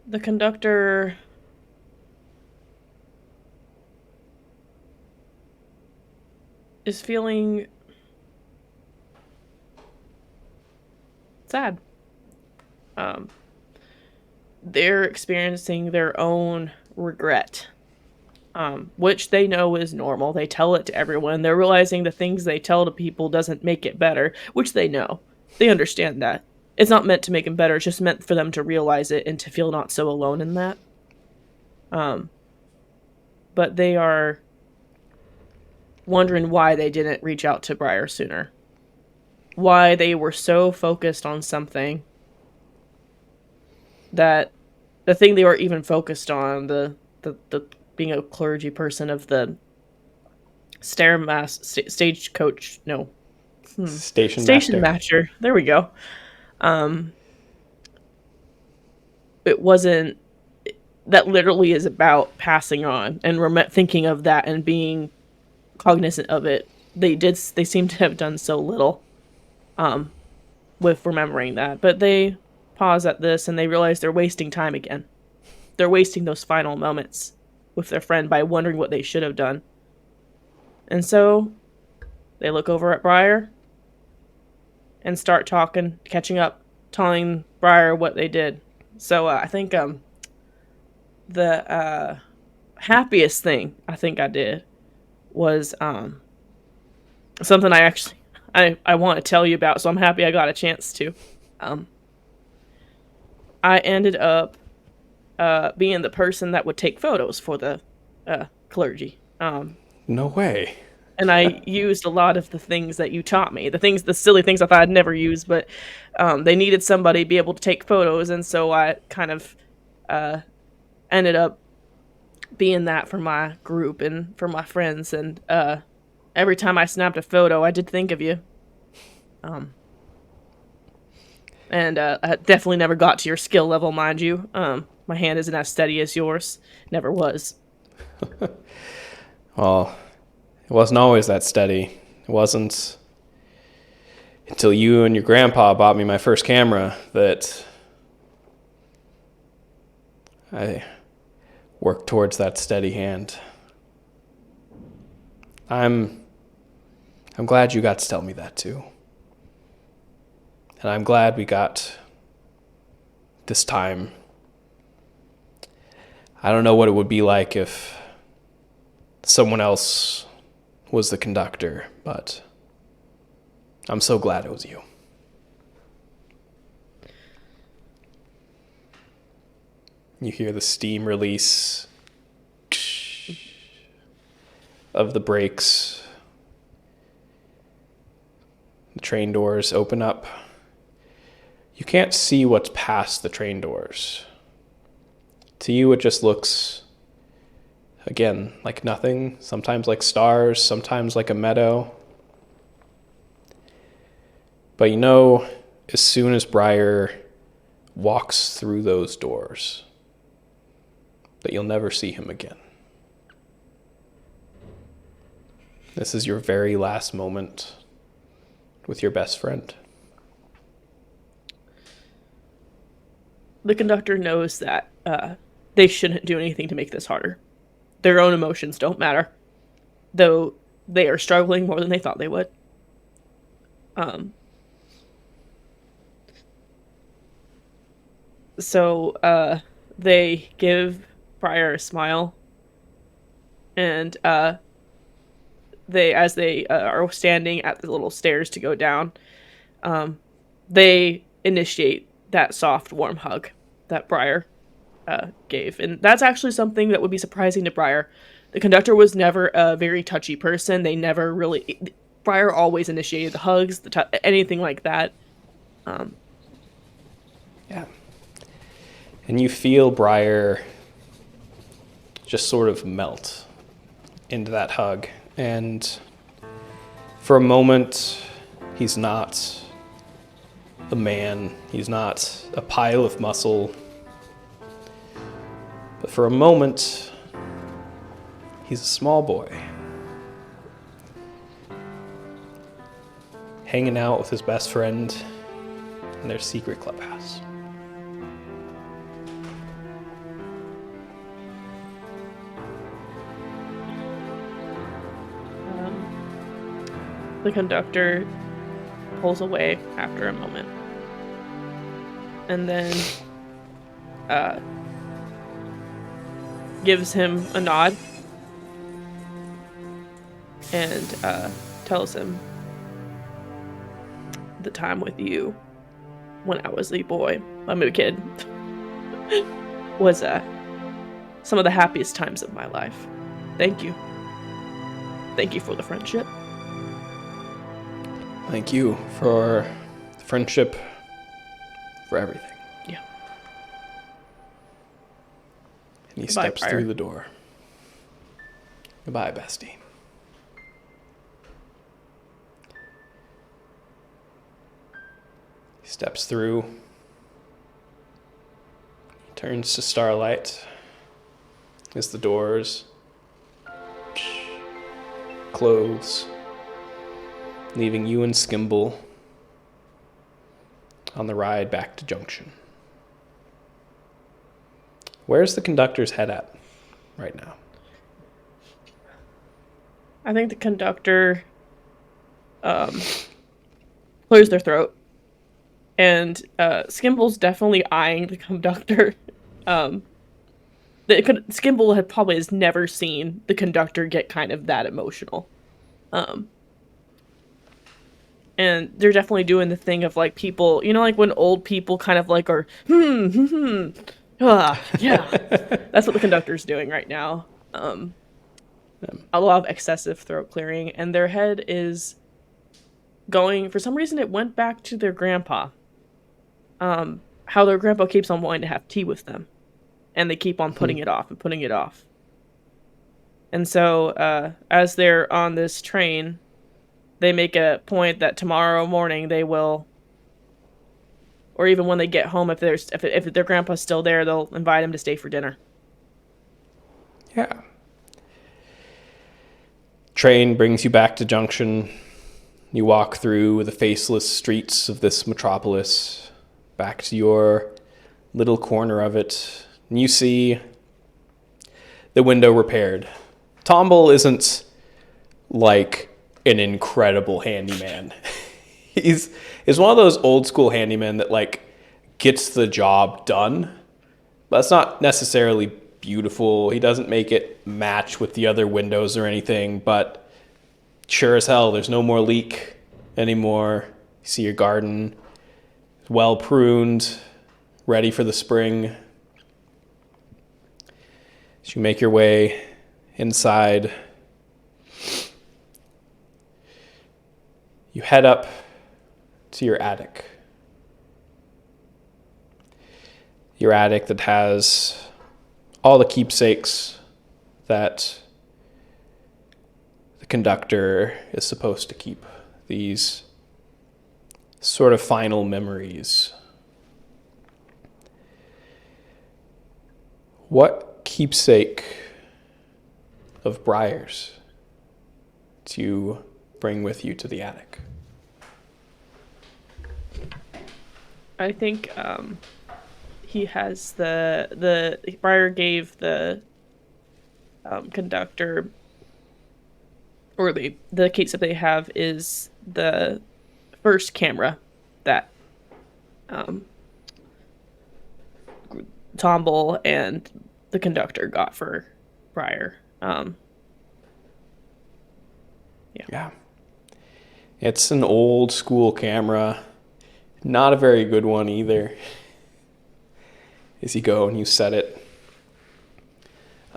Speaker 2: The conductor is feeling sad. They're experiencing their own regret, which they know is normal. They tell it to everyone. They're realizing the things they tell to people doesn't make it better, which they know. They understand that. It's not meant to make them better. It's just meant for them to realize it and to feel not so alone in that. But they are wondering why they didn't reach out to Briar sooner. Why they were so focused on something that the thing they were even focused on, the being a clergy person of the stagecoach, no,
Speaker 1: Station
Speaker 2: station
Speaker 1: master.
Speaker 2: matcher. There we go. It wasn't. That literally is about passing on and thinking of that and being cognizant of it. They seem to have done so little with remembering that, but they pause at this and they realize they're wasting time again. They're wasting those final moments with their friend by wondering what they should have done. And so they look over at Briar and start talking, catching up, telling Briar what they did. So I think the happiest thing I think I did was something I want to tell you about, so I'm happy I got a chance to. I ended up being the person that would take photos for the clergy.
Speaker 1: No way.
Speaker 2: And I used a lot of the things that you taught me, the silly things I thought I'd never use, but they needed somebody to be able to take photos, and so I kind of ended up being that for my group and for my friends, and every time I snapped a photo, I did think of you. And I definitely never got to your skill level, mind you. My hand isn't as steady as yours. Never was.
Speaker 1: Well, it wasn't always that steady. It wasn't until you and your grandpa bought me my first camera that I worked towards that steady hand. I'm glad you got to tell me that too. And I'm glad we got this time. I don't know what it would be like if someone else was the conductor, but I'm so glad it was you. You hear the steam release of the brakes. The train doors open up. You can't see what's past the train doors. To you, it just looks, again, like nothing. Sometimes like stars, sometimes like a meadow. But you know, as soon as Briar walks through those doors, that you'll never see him again. This is your very last moment with your best friend.
Speaker 2: The conductor knows that they shouldn't do anything to make this harder. Their own emotions don't matter, though they are struggling more than they thought they would. So they give Briar a smile, and as they are standing at the little stairs to go down, they initiate that soft, warm hug that Briar gave. And that's actually something that would be surprising to Briar. The conductor was never a very touchy person. They never really... Briar always initiated the hugs, anything like that.
Speaker 1: Yeah. And you feel Briar just sort of melt into that hug. And for a moment, he's not a man. He's not a pile of muscle. But for a moment, he's a small boy. Hanging out with his best friend in their secret clubhouse.
Speaker 2: The conductor pulls away after a moment. And then gives him a nod and tells him the time with you when I was a boy, I'm a kid, was some of the happiest times of my life. Thank you. Thank you for the friendship.
Speaker 1: Thank you for the friendship, for everything.
Speaker 2: Yeah.
Speaker 1: And he
Speaker 2: Goodbye,
Speaker 1: steps
Speaker 2: Briar.
Speaker 1: through the door. Goodbye, Bastion. He steps through. He turns to Starlight as the doors close, leaving you and Skimble on the ride back to Junction. Where's the conductor's head at right now?
Speaker 2: I think the conductor clears their throat. And Skimble's definitely eyeing the conductor. Skimble has never seen the conductor get kind of that emotional. And they're definitely doing the thing of like people, like when old people kind of like are, yeah. That's what the conductor's doing right now. A lot of excessive throat clearing, and their head is going, for some reason it went back to their grandpa. How their grandpa keeps on wanting to have tea with them. And they keep on putting it off and putting it off. And so, as they're on this train, they make a point that tomorrow morning they will, or even when they get home, if their grandpa's still there, they'll invite him to stay for dinner.
Speaker 1: Yeah. Train brings you back to Junction. You walk through the faceless streets of this metropolis, back to your little corner of it. And you see the window repaired. Tomble isn't like an incredible handyman. He's one of those old school handymen that like gets the job done. But it's not necessarily beautiful. He doesn't make it match with the other windows or anything, but sure as hell, there's no more leak anymore. You see your garden well pruned, ready for the spring. As you make your way inside, you head up to your attic. Your attic that has all the keepsakes that the conductor is supposed to keep. These sort of final memories. What keepsake of Briar's to bring with you to the attic?
Speaker 2: I think he has the Briar gave the conductor, or the case that they have is the first camera that Tomble and the conductor got for Briar.
Speaker 1: Yeah. It's an old school camera. Not a very good one either. As you go and you set it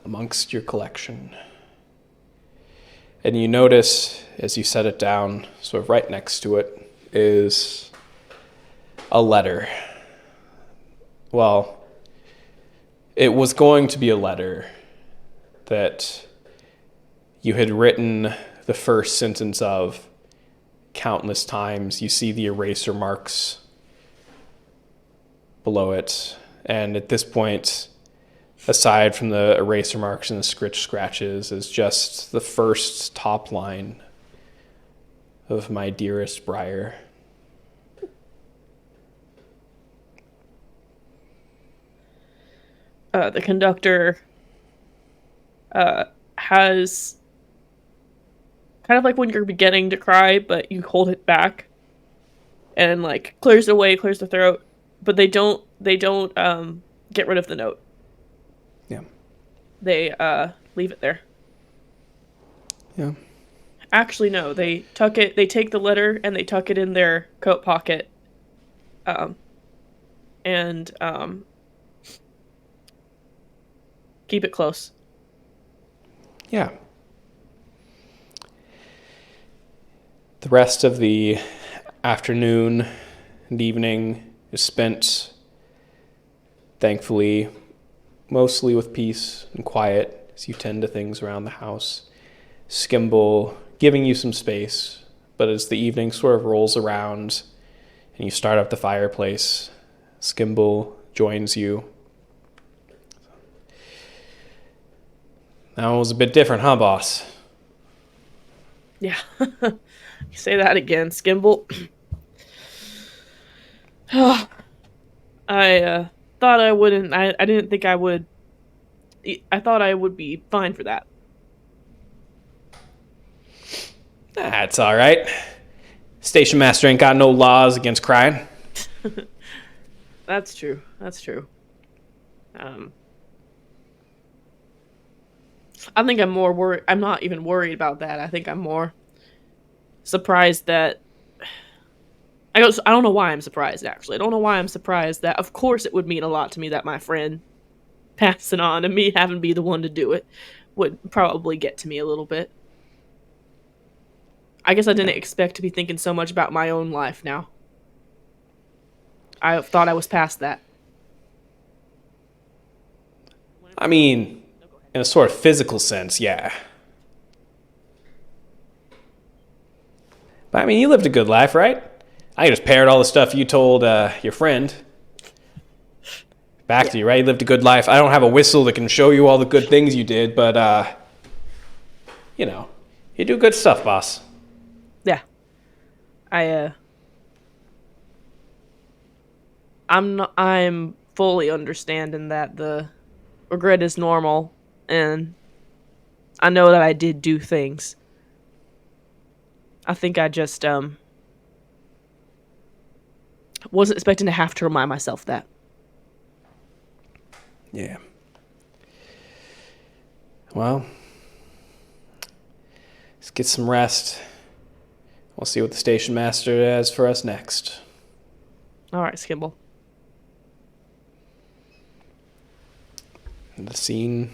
Speaker 1: amongst your collection. And you notice as you set it down, sort of right next to it, is a letter. Well, it was going to be a letter that you had written the first sentence of countless times. You see the eraser marks below it. And at this point, aside from the eraser marks and the scratches, is just the first top line of my dearest Briar.
Speaker 2: The conductor has kind of like when you're beginning to cry, but you hold it back, and like clears the throat, but they don't get rid of the note.
Speaker 1: Yeah.
Speaker 2: They leave it there.
Speaker 1: Yeah.
Speaker 2: Actually, no, they take the letter and they tuck it in their coat pocket. And keep it close.
Speaker 1: Yeah. The rest of the afternoon and evening is spent, thankfully, mostly with peace and quiet as you tend to things around the house. Skimble giving you some space, but as the evening sort of rolls around and you start up the fireplace, Skimble joins you. That was a bit different, huh, boss?
Speaker 2: Yeah. You say that again, Skimble. I thought I wouldn't. I didn't think I would. I thought I would be fine for that.
Speaker 1: That's all right. Station master ain't got no laws against crying.
Speaker 2: That's true. That's true. I think I'm more worried. I'm not even worried about that. I think I'm more surprised that. I don't know why I'm surprised, actually. I don't know why I'm surprised that, of course, it would mean a lot to me that my friend passing on and me having to be the one to do it would probably get to me a little bit. I guess I didn't expect to be thinking so much about my own life now. I thought I was past that.
Speaker 1: I mean, in a sort of physical sense, yeah. But I mean, you lived a good life, right? I just parrot all the stuff you told your friend. Back to you, right? You lived a good life. I don't have a whistle that can show you all the good things you did, but, you know, you do good stuff, boss.
Speaker 2: Yeah. I'm fully understanding that the regret is normal, and I know that I did do things. I think I just, wasn't expecting to have to remind myself that.
Speaker 1: Yeah. Well, let's get some rest. We'll see what the station master has for us next.
Speaker 2: All right, Skimble.
Speaker 1: And the scene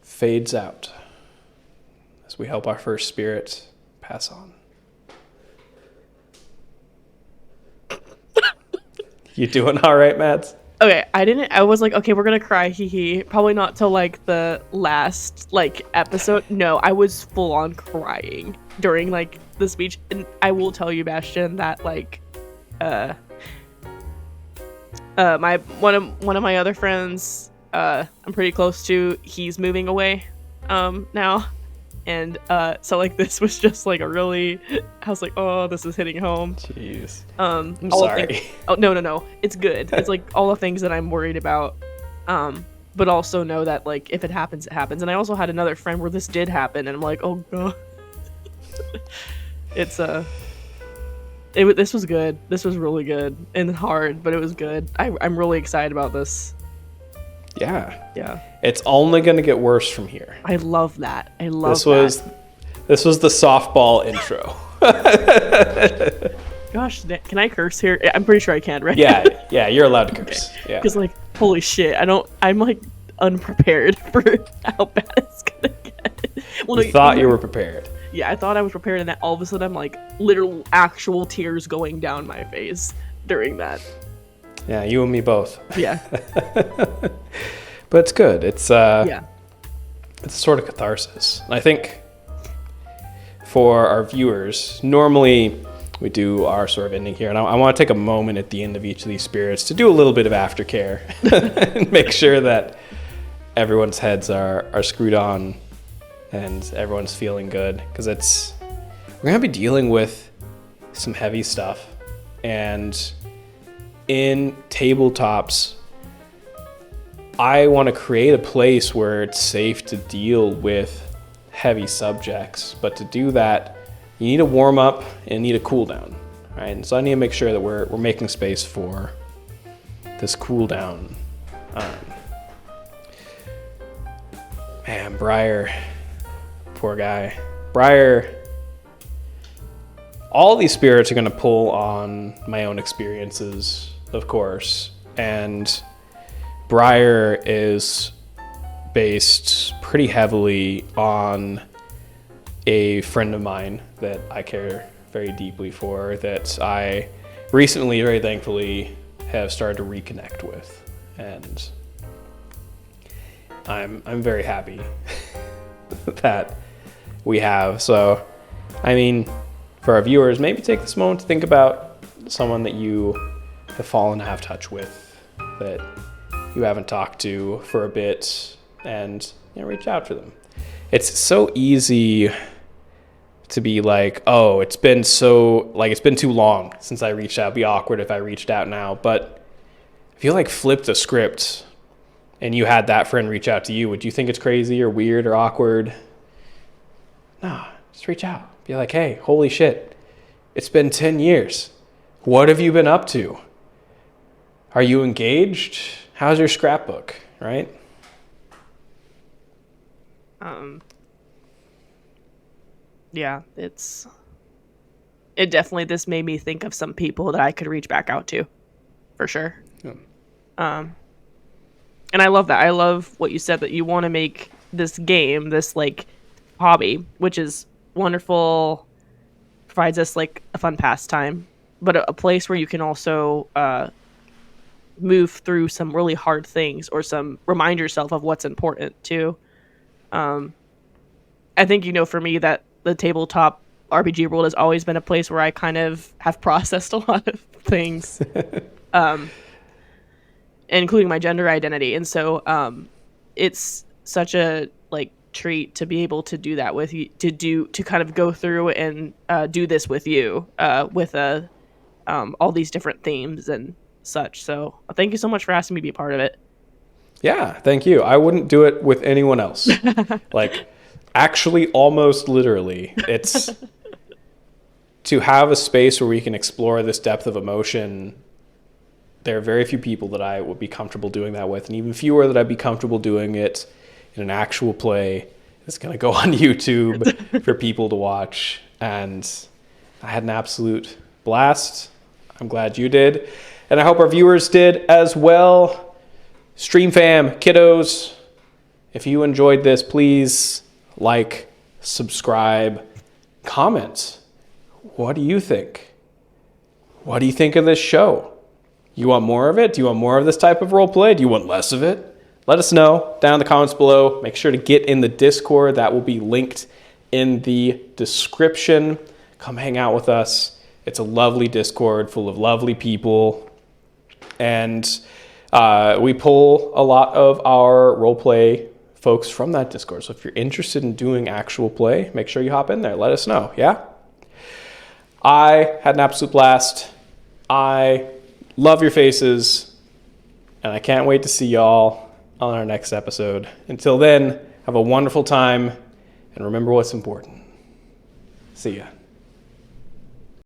Speaker 1: fades out as we help our first spirit pass on. You doing all right, Mads?
Speaker 2: Okay, I was like, okay, we're gonna cry, hee hee. Probably not till, like, the last, like, episode. No, I was full on crying during, like, the speech. And I will tell you, Bastion, that, like, one of my other friends, I'm pretty close to, he's moving away, now. And, so, like, this was just, like, I was like, oh, this is hitting home.
Speaker 1: Jeez.
Speaker 2: I'm
Speaker 1: sorry.
Speaker 2: Oh, no. It's good. It's, like, all the things that I'm worried about. But also know that, like, if it happens, it happens. And I also had another friend where this did happen, and I'm like, oh, God. It's, this was good. This was really good. And hard, but it was good. I'm really excited about this.
Speaker 1: Yeah.
Speaker 2: Yeah.
Speaker 1: It's only going to get worse from here.
Speaker 2: I love that.
Speaker 1: This was the softball intro.
Speaker 2: Gosh, can I curse here? I'm pretty sure I can, right?
Speaker 1: Yeah, you're allowed to curse.
Speaker 2: Okay.
Speaker 1: Yeah.
Speaker 2: Because, like, holy shit, I'm, like, unprepared for how bad it's gonna get. Well,
Speaker 1: You thought you were prepared.
Speaker 2: Yeah, I thought I was prepared, and then all of a sudden I'm, like, literal actual tears going down my face during that.
Speaker 1: Yeah, you and me both.
Speaker 2: Yeah.
Speaker 1: But it's good. It's
Speaker 2: yeah.
Speaker 1: It's a sort of catharsis. And I think for our viewers, normally we do our sort of ending here, and I want to take a moment at the end of each of these spirits to do a little bit of aftercare and make sure that everyone's heads are screwed on and everyone's feeling good, because we're gonna be dealing with some heavy stuff, and in tabletops, I want to create a place where it's safe to deal with heavy subjects. But to do that, you need a warm up and need a cool down, right? And so I need to make sure that we're making space for this cool down. Man, Briar, poor guy. Briar, all these spirits are going to pull on my own experiences, of course, and Briar is based pretty heavily on a friend of mine that I care very deeply for, that I recently, very thankfully, have started to reconnect with. And I'm very happy that we have. So, I mean, for our viewers, maybe take this moment to think about someone that you have fallen out of touch with, that you haven't talked to for a bit, and reach out to them. It's so easy to be like, oh, it's been too long since I reached out. It'd be awkward if I reached out now. But if you flipped the script and you had that friend reach out to you, would you think it's crazy or weird or awkward? No, just reach out. Be like, hey, holy shit, it's been 10 years. What have you been up to? Are you engaged? How's your scrapbook, right?
Speaker 2: Yeah, it definitely, this made me think of some people that I could reach back out to, for sure. Yeah. And I love that. I love what you said, that you want to make this game, this hobby, which is wonderful, provides us a fun pastime, but a place where you can also move through some really hard things, or remind yourself of what's important too. I think, for me, that the tabletop RPG world has always been a place where I kind of have processed a lot of things, including my gender identity. And so it's such a treat to be able to do that with you, to kind of go through and do this with you, with all these different themes and such. So thank you so much for asking me to be a part of it.
Speaker 1: Yeah, thank you. I wouldn't do it with anyone else. Actually, almost literally, it's to have a space where we can explore this depth of emotion. There are very few people that I would be comfortable doing that with, and even fewer that I'd be comfortable doing it in an actual play that's going to go on YouTube for people to watch. And I had an absolute blast. I'm glad you did. And I hope our viewers did as well. Stream fam, kiddos, if you enjoyed this, please subscribe, comment. What do you think? What do you think of this show? You want more of it? Do you want more of this type of role play? Do you want less of it? Let us know down in the comments below. Make sure to get in the Discord. That will be linked in the description. Come hang out with us. It's a lovely Discord full of lovely people. And we pull a lot of our roleplay folks from that Discord. So if you're interested in doing actual play, make sure you hop in there. Let us know, yeah? I had an absolute blast. I love your faces. And I can't wait to see y'all on our next episode. Until then, have a wonderful time. And remember what's important. See ya.